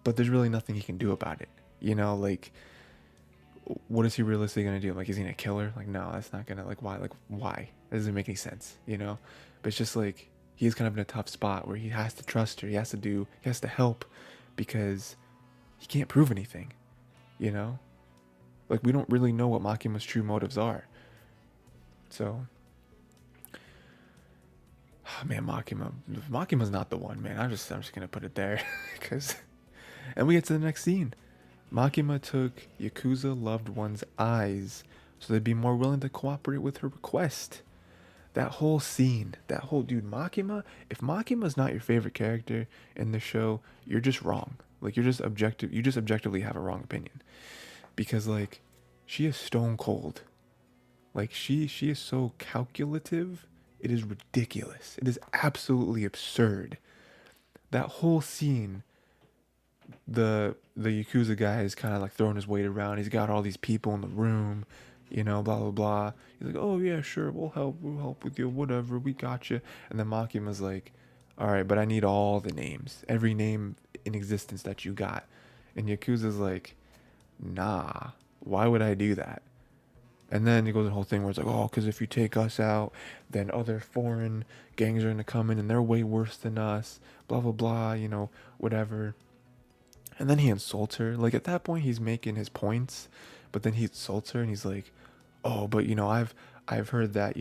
But there's really nothing he can do about it. Like, what is he realistically gonna do? Like, is he gonna kill her? Like, no, that's not gonna. Like, why? Like, why? That doesn't make any sense. But it's just like he's kind of in a tough spot where he has to trust her. He has to help because he can't prove anything. Like, we don't really know what Makima's true motives are. So, oh man, Makima's not the one, man. I'm just gonna put it there, and we get to the next scene. Makima took Yakuza loved one's eyes so they'd be more willing to cooperate with her request. That whole scene, dude, Makima, if Makima's not your favorite character in the show, you're just wrong. Like, you just objectively have a wrong opinion. Because, like, she is stone cold. Like, she is so calculative, it is ridiculous. It is absolutely absurd. That whole scene, the Yakuza guy is kind of like throwing his weight around. He's got all these people in the room, blah blah blah. He's like, "Oh yeah, sure, we'll help with you, whatever, we got you." And then Makima's like, "All right, but I need all the names, every name in existence that you got." And Yakuza's like, "Nah, why would I do that?" And then it goes the whole thing where it's like, "Oh, because if you take us out, then other foreign gangs are gonna come in and they're way worse than us, blah blah blah, whatever." And then he insults her. Like, at that point, he's making his points, but then he insults her and he's like, "Oh, but I've heard that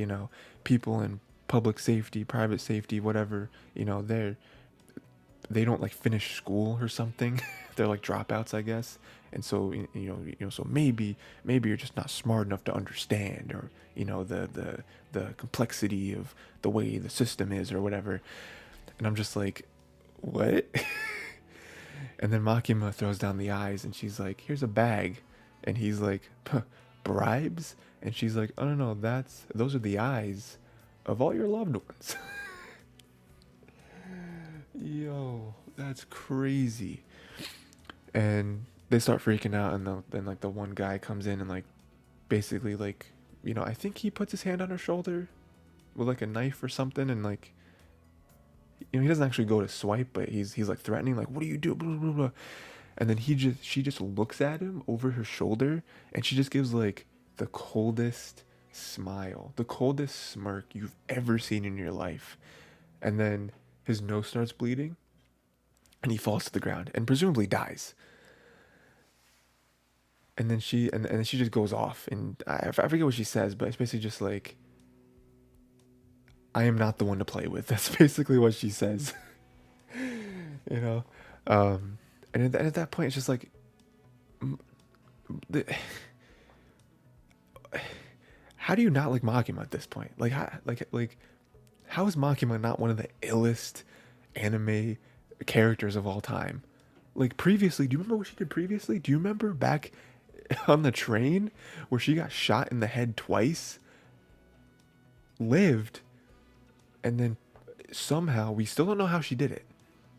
people in public safety, private safety, whatever, they don't like finish school or something. They're like dropouts, I guess. And so so maybe you're just not smart enough to understand, or the complexity of the way the system is, or whatever." And I'm just like, what? And then Makima throws down the eyes and she's like, "Here's a bag." And he's like, "Huh, bribes?" And she's like, "Oh no, those are the eyes of all your loved ones." Yo, that's crazy. And they start freaking out, and then like the one guy comes in and like basically like, I think he puts his hand on her shoulder with like a knife or something, and like, he doesn't actually go to swipe, but he's like threatening, like, "What do you do?" Blah, blah, blah. And then she just looks at him over her shoulder, and she just gives like the coldest smile, the coldest smirk you've ever seen in your life. And then his nose starts bleeding, and he falls to the ground and presumably dies. And then she just goes off, and I forget what she says, but it's basically just like, "I am not the one to play with." That's basically what she says. you know um and at that point it's just like, the, how do you not like Makima at this point? Like, how is Makima not one of the illest anime characters of all time? Like, previously, do you remember what she did previously? Do you remember back on the train where she got shot in the head twice, lived, and then somehow, we still don't know how she did it.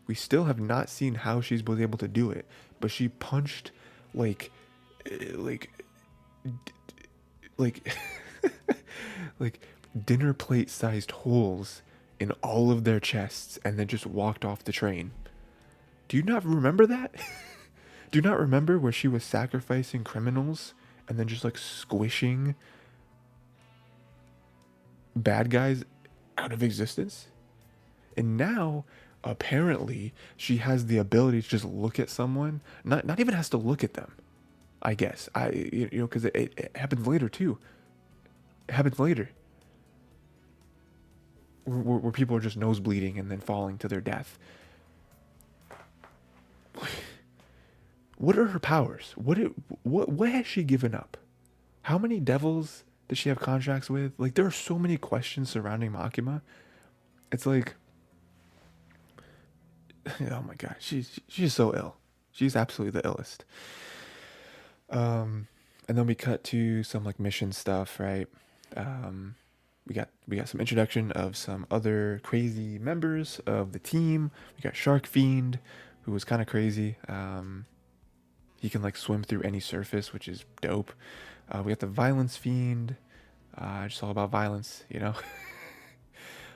We still have not seen how she was able to do it, but she punched like like like like dinner plate sized holes in all of their chests and then just walked off the train. Do you not remember that? Do you not remember where she was sacrificing criminals and then just like squishing bad guys out of existence? And now, apparently, she has the ability to just look at someone. Not even has to look at them. I guess because it happens later too. It happens later, where people are just nose bleeding and then falling to their death. What are her powers? What has she given up? How many devils does she have contracts with? Like, there are so many questions surrounding Makima. It's like, oh my god, she's so ill. She's absolutely the illest. And then we cut to some like mission stuff, right? We got some introduction of some other crazy members of the team. We got Shark Fiend, who was kind of crazy. He can like swim through any surface, which is dope. We got the Violence Fiend, just all about violence, you know.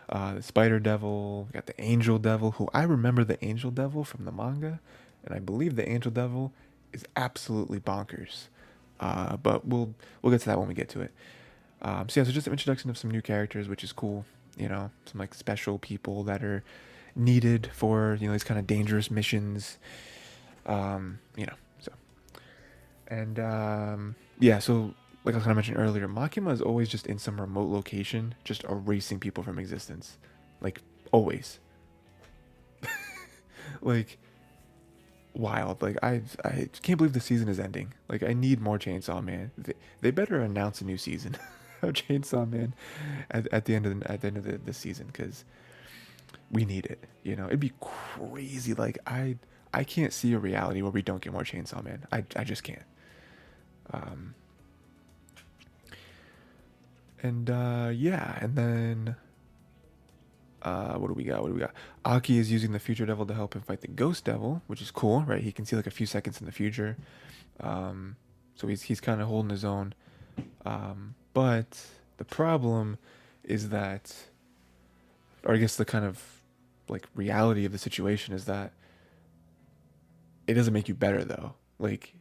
The Spider Devil. We got the Angel Devil, who I remember the Angel Devil from the manga, and I believe the Angel Devil is absolutely bonkers. But we'll get to that when we get to it. So just an introduction of some new characters, which is cool. You know, some like special people that are needed for these kind of dangerous missions. So and so like I was kind of mentioned earlier, Makima is always just in some remote location, just erasing people from existence, like always. Like wild. Like I can't believe the season is ending. Like I need more Chainsaw Man. They better announce a new season of Chainsaw Man at the end of the season, because we need it. It'd be crazy. Like I can't see a reality where we don't get more Chainsaw Man. I just can't. And then what do we got? Aki is using the Future Devil to help him fight the Ghost Devil, which is cool, right? He can see like a few seconds in the future. So he's kind of holding his own. But the problem is that, or I guess the kind of like reality of the situation is that it doesn't make you better though. Like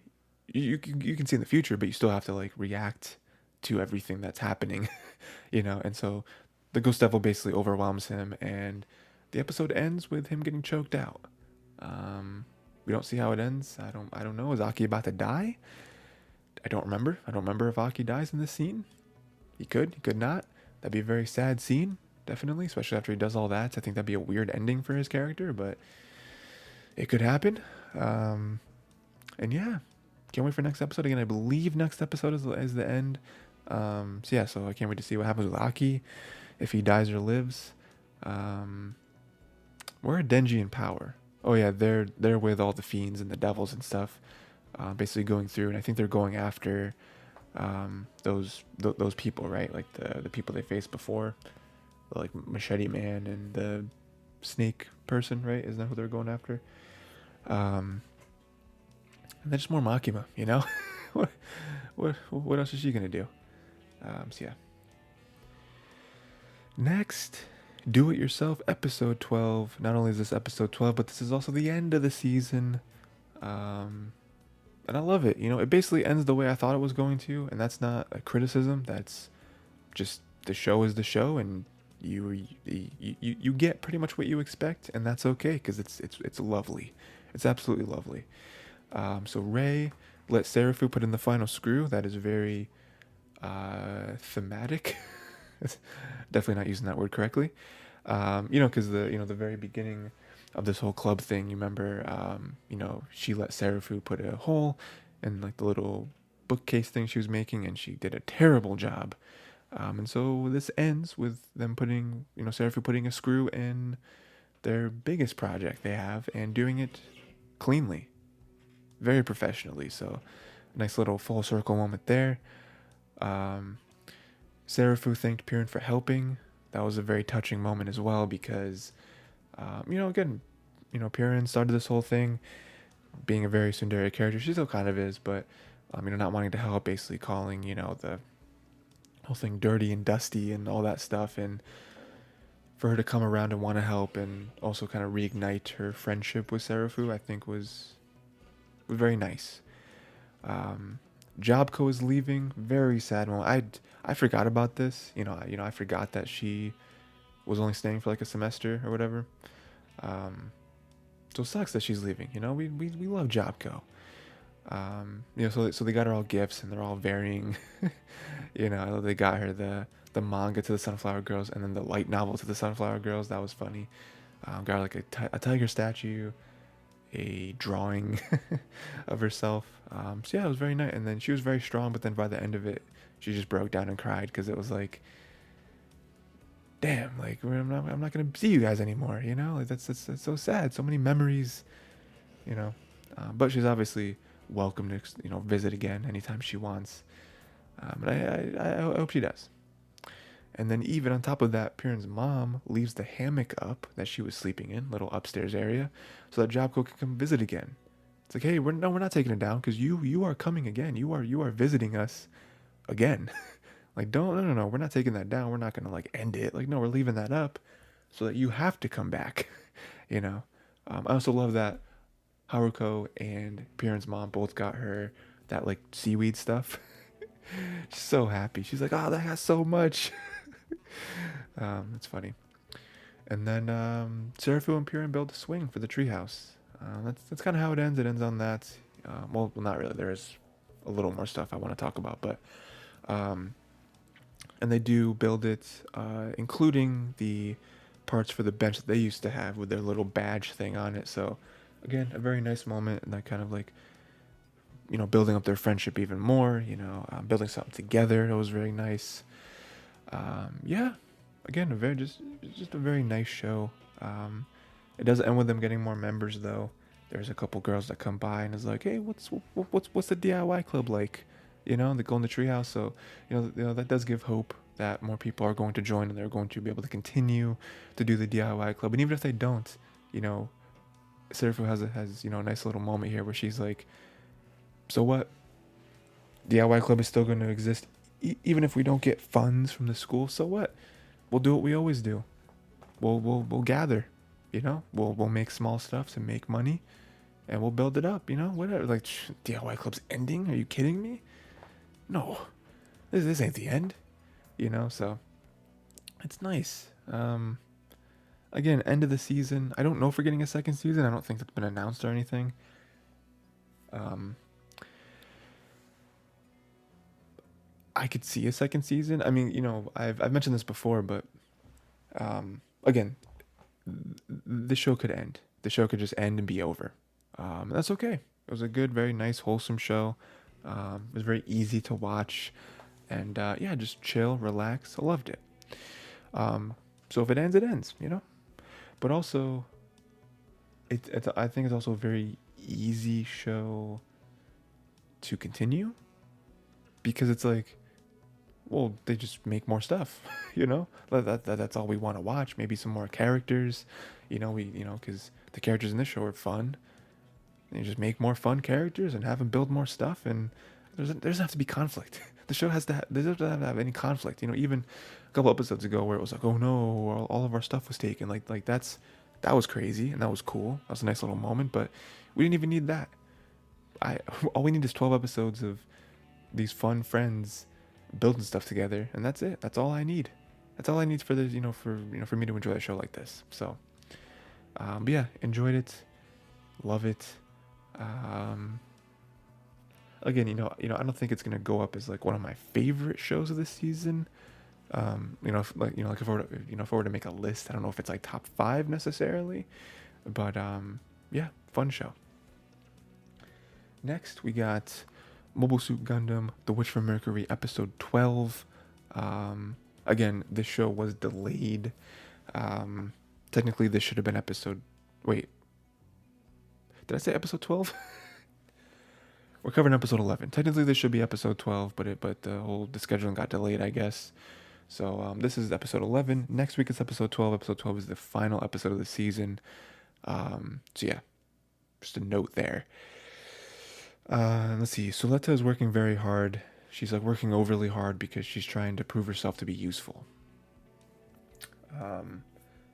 you can see in the future, but you still have to like react to everything that's happening, and so the Ghost Devil basically overwhelms him, and the episode ends with him getting choked out. We don't see how it ends. I don't know. Is Aki about to die? I don't remember if Aki dies in this scene. He could not. That'd be a very sad scene, definitely, especially after he does all that. So I think that'd be a weird ending for his character, but it could happen. And yeah, can't wait for next episode. Again, I believe next episode is the end. So I can't wait to see what happens with Aki, if he dies or lives. Where are Denji and Power? Oh yeah, they're with all the fiends and the devils and stuff, basically going through, and I think they're going after those people, right? Like the people they faced before, like Machete Man and the Snake person, right? Isn't that who they're going after? And then just more Makima, what else is she gonna do? Next, Do It Yourself, episode 12. Not only is this episode 12, but this is also the end of the season. And I love it. It basically ends the way I thought it was going to, and that's not a criticism. That's just the show is the show, and you get pretty much what you expect, and that's okay, because it's lovely. It's absolutely lovely. So Ray let Serafu put in the final screw. That is very thematic. Definitely not using that word correctly. Because the very beginning of this whole club thing, you remember, she let Serafu put a hole in like the little bookcase thing she was making, and she did a terrible job. And so this ends with them putting, Serafu putting a screw in their biggest project they have and doing it cleanly, very professionally. So nice little full circle moment there. Serafu thanked Piran for helping. That was a very touching moment as well, because, again, Piran started this whole thing being a very tsundere character. She still kind of is, but, not wanting to help, basically calling, whole thing dirty and dusty and all that stuff, and for her to come around and want to help and also kind of reignite her friendship with Serafu, I think was very nice. Um, Jobco is leaving. Very sad moment. I forgot about this. I forgot that she was only staying for like a semester or whatever. Um, so it sucks that she's leaving. We love Jobco. So they got her all gifts and they're all varying. They got her the manga to the Sunflower Girls and then the light novel to the Sunflower Girls. That was funny. Got her like a tiger statue, a drawing of herself. So yeah, it was very nice. And then she was very strong, but then by the end of it, she just broke down and cried because it was like, damn, like I'm not gonna see you guys anymore. Like that's so sad. So many memories. You know, but she's obviously welcome to visit again anytime she wants. But I hope she does. And then even on top of that, Piran's mom leaves the hammock up that she was sleeping in, little upstairs area, so that Jobco can come visit again. It's like, hey, we're not taking it down because you are coming again. You are visiting us again. Like, don't no, we're not taking that down. We're not gonna like end it. Like, no, we're leaving that up so that you have to come back. you know. I also love that Haruko and Piran's mom both got her that like seaweed stuff. She's so happy. She's like, oh, that has so much. It's funny. And then Serafu and Piran build a swing for the treehouse. That's kind of how it ends. It ends on that. Well, not really. There is a little more stuff I want to talk about, but and they do build it, including the parts for the bench that they used to have with their little badge thing on it. So again, a very nice moment, and that kind of like building up their friendship even more. Building something together. It was very nice. Yeah, again, just a very nice show. It does end with them getting more members though. There's a couple girls that come by and is like, hey, what's the DIY club like? They go in the treehouse. So that does give hope that more people are going to join and they're going to be able to continue to do the DIY club. And even if they don't, Serafu has a nice little moment here where she's like, so what? DIY club is still going to exist even if we don't get funds from the school. So what? We'll do what we always do. We'll gather. We'll make small stuff to make money, and we'll build it up. Whatever. Like DIY club's ending? Are you kidding me? No, this ain't the end. So it's nice. Again, end of the season. I don't know if we're getting a second season. I don't think that's been announced or anything. I could see a second season. I mean, I've mentioned this before, but again, the show could end. The show could just end and be over. That's okay. It was a good, very nice, wholesome show. It was very easy to watch, and yeah, just chill, relax. I loved it. So if it ends, it ends. But also, I think it's also a very easy show to continue because it's like, well, they just make more stuff, that's all we want to watch. Maybe some more characters, because the characters in this show are fun. They just make more fun characters and have them build more stuff, and there doesn't have to be conflict. The show doesn't have to have any conflict. Even a couple episodes ago where it was like, oh no, all of our stuff was taken. Like that was crazy and that was cool. That was a nice little moment, but we didn't even need that. All we need is 12 episodes of these fun friends building stuff together, and that's it. That's all I need. That's all I need for this, for me to enjoy a show like this. So, but yeah, enjoyed it, love it. Again, I don't think it's gonna go up as like one of my favorite shows of this season. If I were to make a list, I don't know if it's like top 5 necessarily, but yeah, fun show. Next, we got Mobile Suit Gundam: The Witch from Mercury, episode 12. Again, this show was delayed. Technically, this should have been episode. Wait, did I say episode 12? We're covering episode 11. Technically, this should be episode 12, but the scheduling got delayed, I guess. So this is episode 11. Next week is episode 12. Episode 12 is the final episode of the season. So yeah, just a note there. Let's see. Suletta is working very hard. she's like working overly hard because she's trying to prove herself to be useful.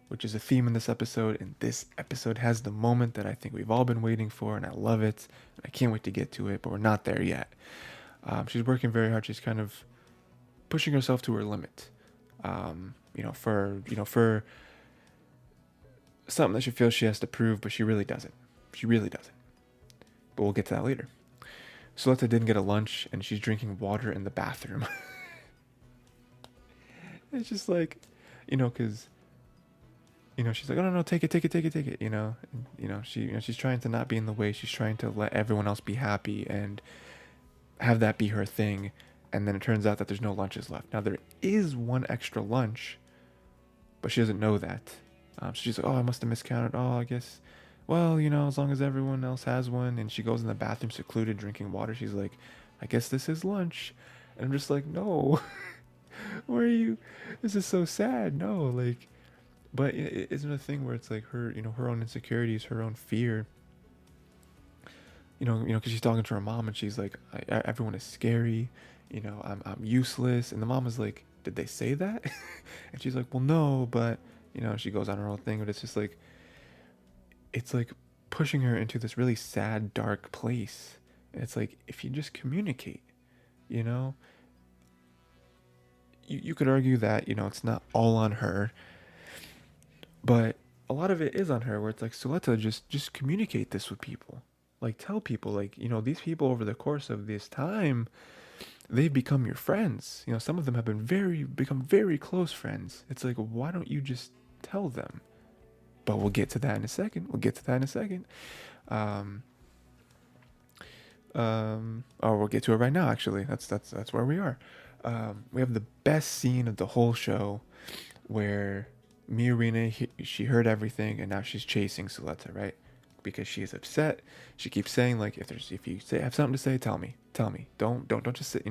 Which is a theme in this episode, and this episode has the moment that I think we've all been waiting for, and I love it, and I can't wait to get to it, but we're not there yet. She's working very hard. She's kind of pushing herself to her limit, for something that she feels she has to prove, but she really doesn't. She really doesn't. But we'll get to that later. Soleta didn't get a lunch, and she's drinking water in the bathroom. It's just like, because she's like, oh no, take it, she's trying to not be in the way. She's trying to let everyone else be happy and have that be her thing. And then it turns out that there's no lunches left. Now there is one extra lunch, but she doesn't know that. So she's like, oh, I must have miscounted. Oh, I guess, well, as long as everyone else has one. And she goes in the bathroom secluded drinking water. She's like, I guess this is lunch. And I'm just like, no, where are you? This is so sad. No, like, but isn't a thing where it's like her, her own insecurities, her own fear, because she's talking to her mom and she's like, everyone is scary, I'm useless. And the mom is like, did they say that? And she's like, well, no, but, she goes on her own thing. But it's just like, it's like pushing her into this really sad, dark place. And it's like, if you just communicate, you could argue that, it's not all on her. But a lot of it is on her, where it's like, Soleta, just communicate this with people. Like, tell people, like, these people over the course of this time, they've become your friends. Some of them have become very close friends. It's like, why don't you just tell them? But we'll get to that in a second. We'll get to it right now, actually. That's where we are. We have the best scene of the whole show, where Miorine, she heard everything, and now she's chasing Soleta, right? Because she is upset. She keeps saying, like, if you have something to say, tell me. Don't just sit,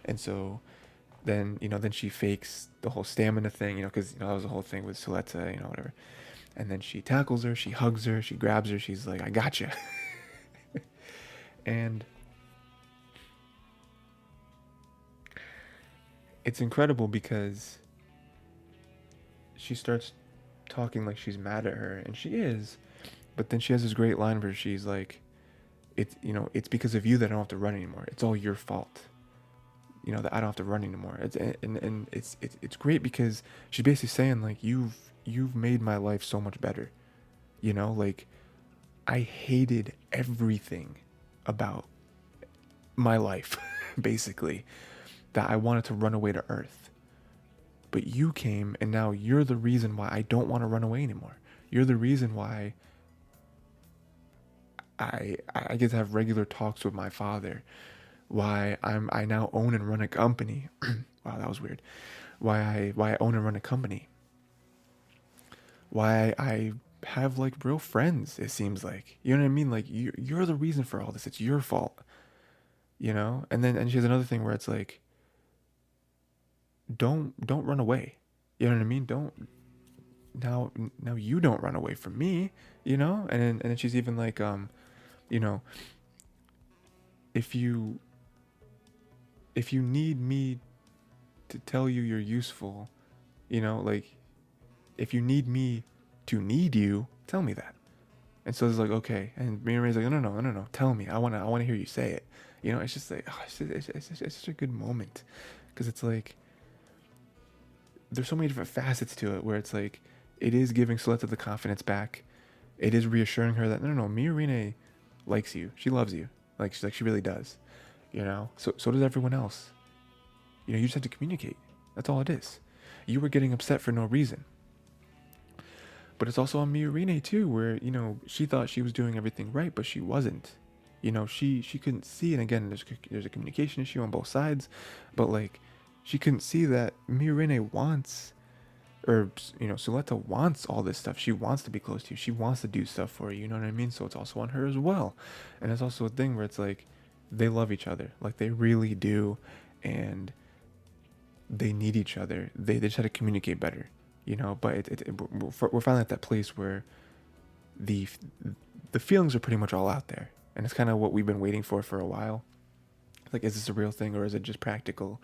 And so then she fakes the whole stamina thing, because that was the whole thing with Soleta, whatever. And then she tackles her, she hugs her, she grabs her, she's like, I gotcha. And it's incredible because she starts talking like she's mad at her, and she is, but then she has this great line where she's like, it's because of you that I don't have to run anymore. It's all your fault, that I don't have to run anymore. It's great because she's basically saying, like, you've made my life so much better. Like, I hated everything about my life, basically, that I wanted to run away to Earth. But you came, and now you're the reason why I don't want to run away anymore. You're the reason why I get to have regular talks with my father. Why I now own and run a company. Wow, that was weird. Why I own and run a company. Why I have, like, real friends, it seems like. You know what I mean? Like, you're the reason for all this. It's your fault. And she has another thing where it's like, don't run away. You know what I mean? Don't now you don't run away from me, and then she's even like, if you need me to tell you you're useful, like, if you need me to need you, tell me that. And so it's like, okay. And Miriam's like, no, tell me. I want to hear you say it. It's just like, it's such a good moment, because it's like, there's so many different facets to it, where it's like, it is giving Soleta the confidence back. It is reassuring her that no, Miorine likes you. She loves you. Like she really does. So does everyone else. You just have to communicate. That's all it is. You were getting upset for no reason. But it's also on Miorine too, where, she thought she was doing everything right, but she wasn't. She couldn't see, and again, there's a communication issue on both sides, but, like, she couldn't see that Miorine wants, or, Soleta wants all this stuff. She wants to be close to you. She wants to do stuff for you. You know what I mean? So it's also on her as well. And it's also a thing where it's like, they love each other. Like, they really do. And they need each other. They just had to communicate better, but we're finally at that place where the feelings are pretty much all out there. And it's kind of what we've been waiting for a while. Like, is this a real thing or is it just practical?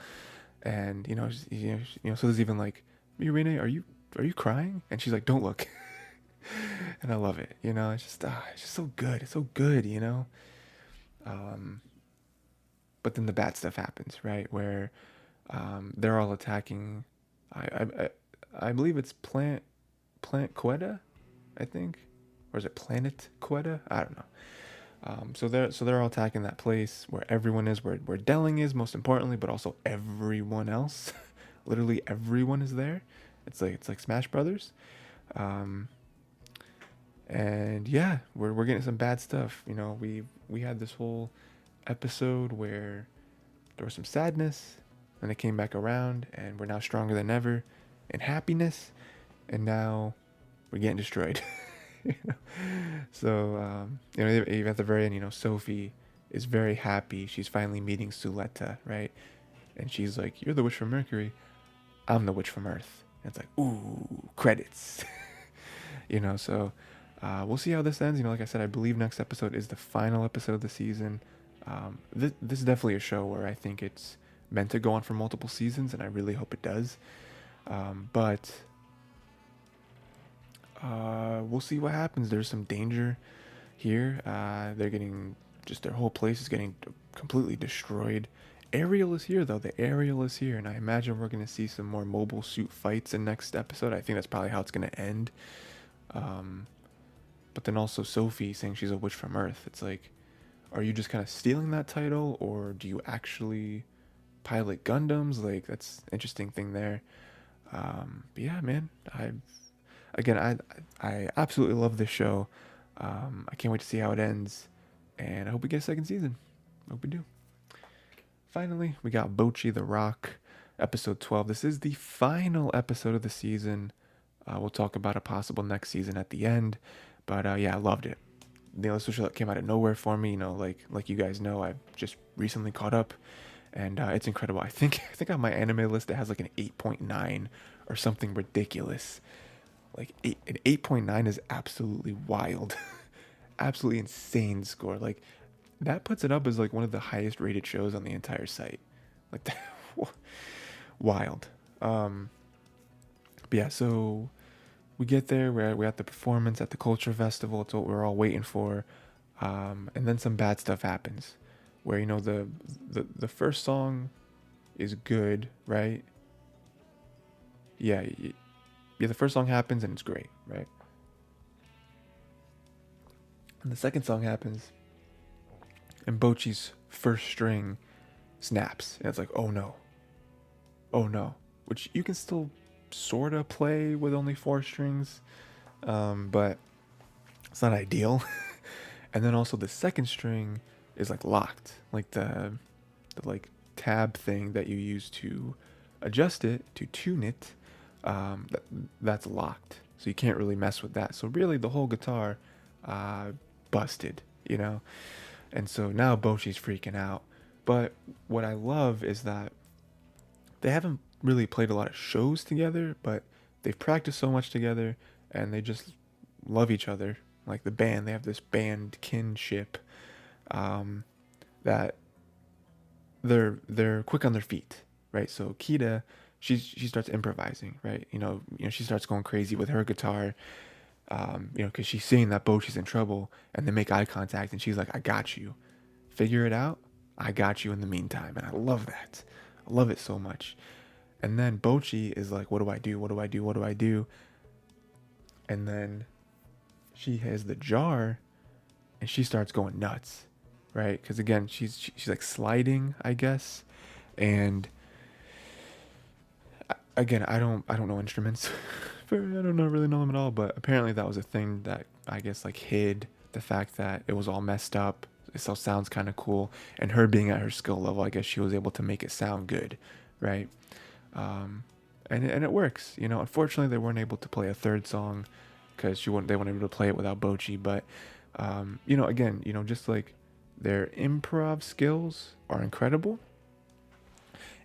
And so there's even like, Irene, are you crying? And she's like, don't look. And I love it. It's just so good. It's so good. Um, but then the bad stuff happens, right? Where they're all attacking. I, I I I believe it's Plant Quetta, I think, or is it Planet Quetta? I don't know. So they're all attacking that place where everyone is, where Delling is most importantly, but also everyone else. Literally everyone is there. It's like Smash Brothers. Um, and yeah, we're getting some bad stuff. We had this whole episode where there was some sadness, and it came back around, and we're now stronger than ever, in happiness, and now we're getting destroyed. you know? So even at the very end, Sophie is very happy. She's finally meeting Suletta, right? And she's like, "You're the witch from Mercury. I'm the witch from Earth." And it's like, ooh, credits. So we'll see how this ends. Like I said, I believe next episode is the final episode of the season. This is definitely a show where I think it's meant to go on for multiple seasons, and I really hope it does. But we'll see what happens. There's some danger here. They're getting their whole place is getting completely destroyed. Ariel is here though. The Ariel is here, and I imagine we're gonna see some more mobile suit fights in next episode. I think that's probably how it's gonna end. But then also Sophie saying she's a witch from Earth. It's like, are you just kind of stealing that title, or do you actually pilot Gundams? Like, that's an interesting thing there. But yeah, man, I absolutely love this show. I can't wait to see how it ends, and I hope we get a second season. I hope we do. Finally, we got Bocchi the Rock, episode 12. This is the final episode of the season. We'll talk about a possible next season at the end. But yeah, I loved it. This show that came out of nowhere for me. Like you guys know, I've just recently caught up, and it's incredible. I think on my anime list it has like an 8.9 or something ridiculous. Like an 8.9 is absolutely wild, absolutely insane score. Like that puts it up as like one of the highest rated shows on the entire site. Like that, wild. But yeah, so we get there. We're at the performance at the culture festival. It's what we're all waiting for. And then some bad stuff happens, where the first song is good, right? Yeah, the first song happens and it's great, right? And the second song happens, and Bocchi's first string snaps, and it's like, oh no, which you can still sort of play with only 4 strings, but it's not ideal. And then also the second string is like locked, like the like tab thing that you use to adjust it, to tune it. That's locked, so you can't really mess with that. So really the whole guitar busted, and so now Bocchi's freaking out. But what I love is that they haven't really played a lot of shows together, but they've practiced so much together, and they just love each other. Like the band, they have this band kinship, that they're quick on their feet, right? So Kita, she starts improvising, right? She starts going crazy with her guitar, because she's seeing that Bocchi's in trouble, and they make eye contact, and she's like, "I got you, figure it out. I got you in the meantime." And I love that. I love it so much. And then Bocchi is like, "What do I do? What do I do? What do I do?" And then she has the jar, and she starts going nuts, right? Because again, she's like sliding, I guess, and again, I don't know instruments. I don't really know them at all, but apparently that was a thing that I guess like hid the fact that it was all messed up. It still sounds kind of cool, and her being at her skill level, I guess she was able to make it sound good, right? And it works. Unfortunately, they weren't able to play a third song because they weren't able to play it without Bocchi. But again, just like their improv skills are incredible.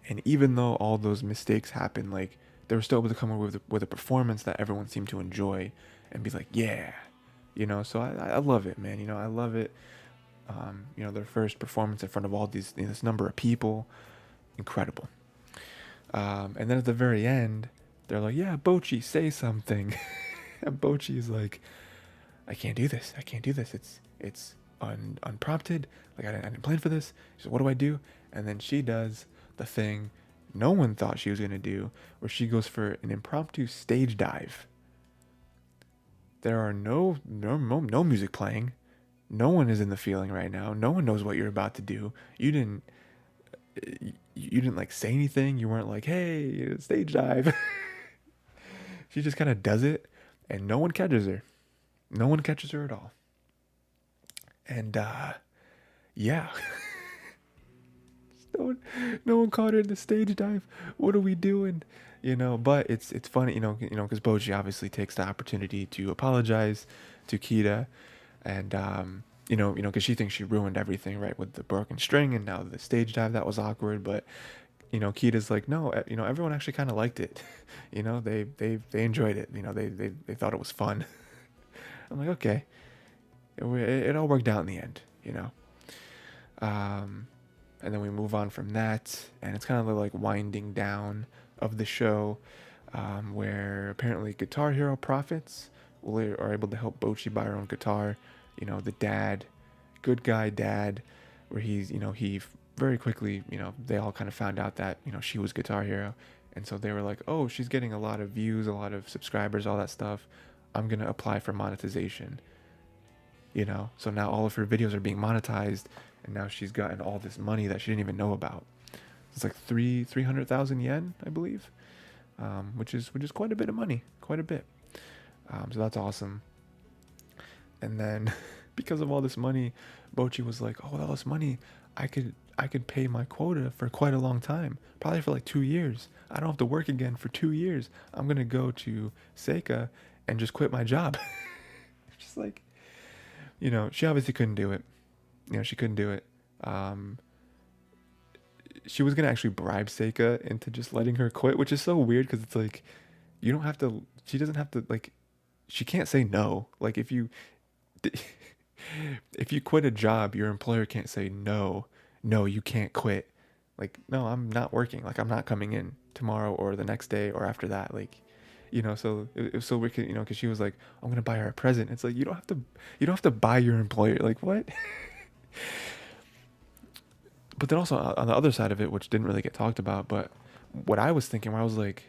And even though all those mistakes happened, like they were still able to come up with a performance that everyone seemed to enjoy and be like, yeah, So I love it, man. I love it. Their first performance in front of all this number of people, incredible. And then at the very end, they're like, "Yeah, Bocchi, say something." And Bocchi's like, "I can't do this. I can't do this. It's unprompted. Like I didn't plan for this." She's like, "What do I do?" And then she does the thing no one thought she was gonna do, where she goes for an impromptu stage dive. There are no music playing. No one is in the feeling right now. No one knows what you're about to do. You didn't like say anything. You weren't like, "Hey, stage dive." She just kind of does it, and no one catches her. No one catches her at all. And yeah, no one, no one caught her in the stage dive. What are we doing? But it's funny, because Boji obviously takes the opportunity to apologize to Kita, and because she thinks she ruined everything, right, with the broken string and now the stage dive that was awkward. But Kita's like, no, everyone actually kind of liked it. They enjoyed it. They thought it was fun. I'm like, okay, it all worked out in the end. And then we move on from that, and it's kind of the like winding down of the show, where apparently Guitar Hero profits are able to help Bocchi buy her own guitar. The dad, good guy dad, where he very quickly, they all kind of found out that, she was Guitar Hero. And so they were like, oh, she's getting a lot of views, a lot of subscribers, all that stuff. I'm going to apply for monetization. So now all of her videos are being monetized, and now she's gotten all this money that she didn't even know about. It's like 300,000 yen, I believe, which is quite a bit of money, quite a bit. So that's awesome. And then because of all this money, Bocchi was like, "Oh, all this money, I could pay my quota for quite a long time, probably for like 2 years. I don't have to work again for 2 years. I'm gonna go to Seika and just quit my job." Just like, she obviously couldn't do it. She couldn't do it. She was gonna actually bribe Seika into just letting her quit, which is so weird because it's like, you don't have to. She doesn't have to like. She can't say no. Like if you quit a job, your employer can't say no. No, you can't quit. Like, no, I'm not working. Like, I'm not coming in tomorrow or the next day or after that. Like, so it was so wicked, because she was like, "I'm gonna buy her a present." It's like, you don't have to buy your employer. Like, what? But then also on the other side of it, which didn't really get talked about, but what I was thinking, where I was like,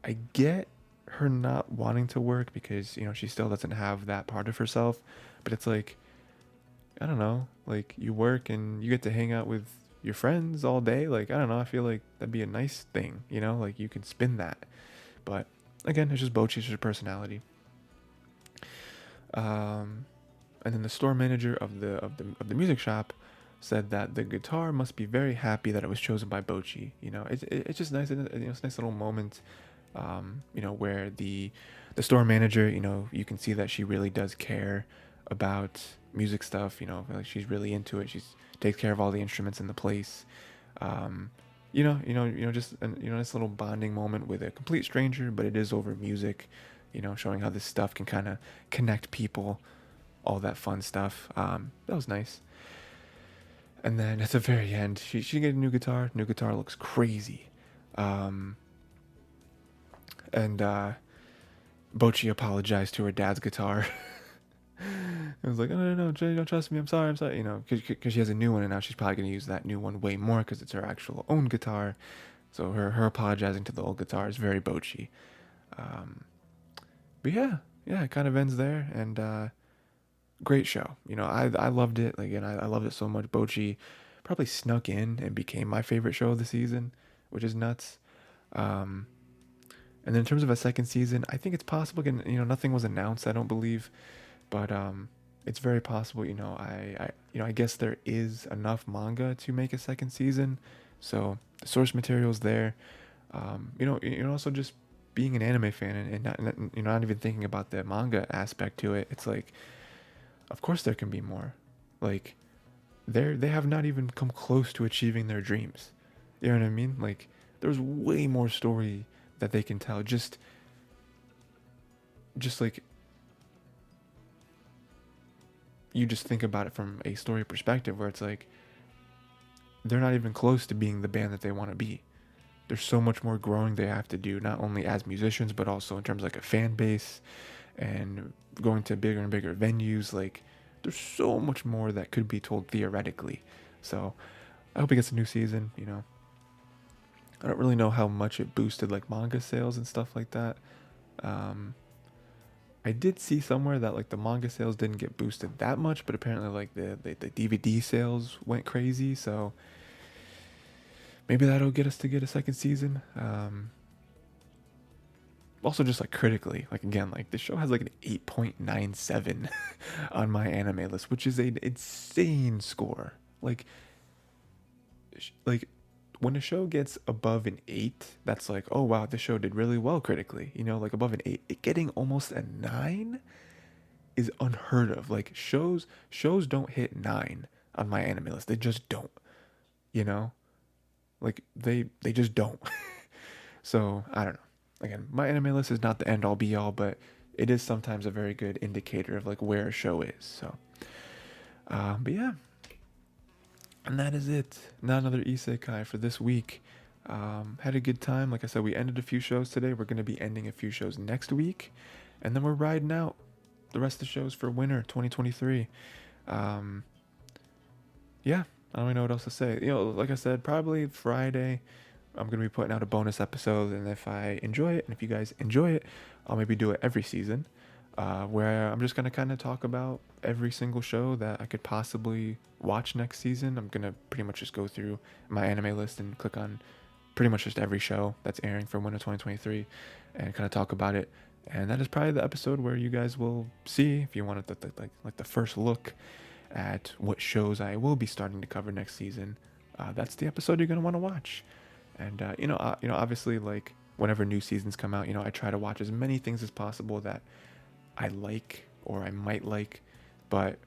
I get her not wanting to work because she still doesn't have that part of herself, but it's like, I don't know, like, you work and you get to hang out with your friends all day. Like, I don't know, I feel like that'd be a nice thing, like you can spin that. But again, it's just Bocchi's her personality. And then the store manager of the music shop said that the guitar must be very happy that it was chosen by Bocchi. It's just nice. It's a nice little moment. Where the store manager, you can see that she really does care about music stuff. Like, she's really into it. She's takes care of all the instruments in the place. Just this little bonding moment with a complete stranger, but it is over music. Showing how this stuff can kind of connect people, all that fun stuff. That was nice. And then at the very end, she get a new guitar. New guitar looks crazy. And Bocchi apologized to her dad's guitar. I was like, "Oh, no, Jay, don't trust me. I'm sorry. Because she has a new one, and now she's probably going to use that new one way more because it's her actual own guitar." So her apologizing to the old guitar is very Bocchi. But yeah, it kind of ends there, and great show. I loved it. Again, I loved it so much. Bocchi probably snuck in and became my favorite show of the season, which is nuts. And then in terms of a second season, I think it's possible. Again, nothing was announced, I don't believe, but it's very possible. I guess there is enough manga to make a second season, so the source material's there. Also just being an anime fan and not even thinking about the manga aspect to it. It's like, of course there can be more. Like, they have not even come close to achieving their dreams. You know what I mean? Like, there's way more story that they can tell. Just like, you just think about it from a story perspective where it's like they're not even close to being the band that they want to be. There's so much more growing they have to do, not only as musicians, but also in terms of like a fan base and going to bigger and bigger venues. Like, there's so much more that could be told theoretically. So I hope it gets a new season. I don't really know how much it boosted like manga sales and stuff like that. Um, I did see somewhere that like the manga sales didn't get boosted that much, but apparently like the DVD sales went crazy. So maybe that'll get us to get a second season. Also, just like critically, like again, like the show has like an 8.97 on my anime list, which is an insane score. Like when a show gets above an 8, that's like, oh wow, the show did really well critically. Like above an 8, it getting almost a 9 is unheard of. Like shows don't hit 9 on my anime list. They just don't. You know, like they just don't. So I don't know. Again, my anime list is not the end all be all, but it is sometimes a very good indicator of like where a show is. So, but yeah, and that is it. Not another isekai for this week. Had a good time. Like I said, we ended a few shows today. We're going to be ending a few shows next week. And then we're riding out the rest of the shows for winter 2023. Yeah, I don't really know what else to say. Like I said, probably Friday, I'm going to be putting out a bonus episode. And if I enjoy it, and if you guys enjoy it, I'll maybe do it every season. Where I'm just going to kind of talk about every single show that I could possibly watch next season. I'm going to pretty much just go through my anime list and click on pretty much just every show that's airing for winter 2023 and kind of talk about it. And that is probably the episode where you guys will see, if you wanted like the first look at what shows I will be starting to cover next season. That's the episode you're going to want to watch. And obviously, like whenever new seasons come out, I try to watch as many things as possible that I like or I might like, but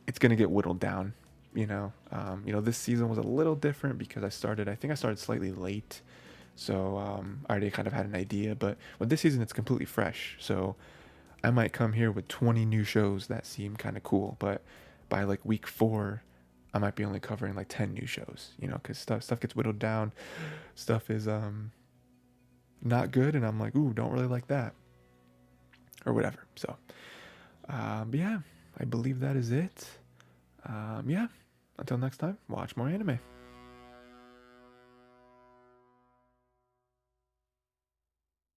it's gonna get whittled down. This season was a little different because I think I started slightly late, so I already kind of had an idea. But with this season, it's completely fresh, so I might come here with 20 new shows that seem kind of cool, but by like week 4, I might be only covering like 10 new shows. Because stuff gets whittled down, stuff is not good, and I'm like, ooh, don't really like that. Or whatever. So, but yeah, I believe that is it. Yeah, until next time, watch more anime.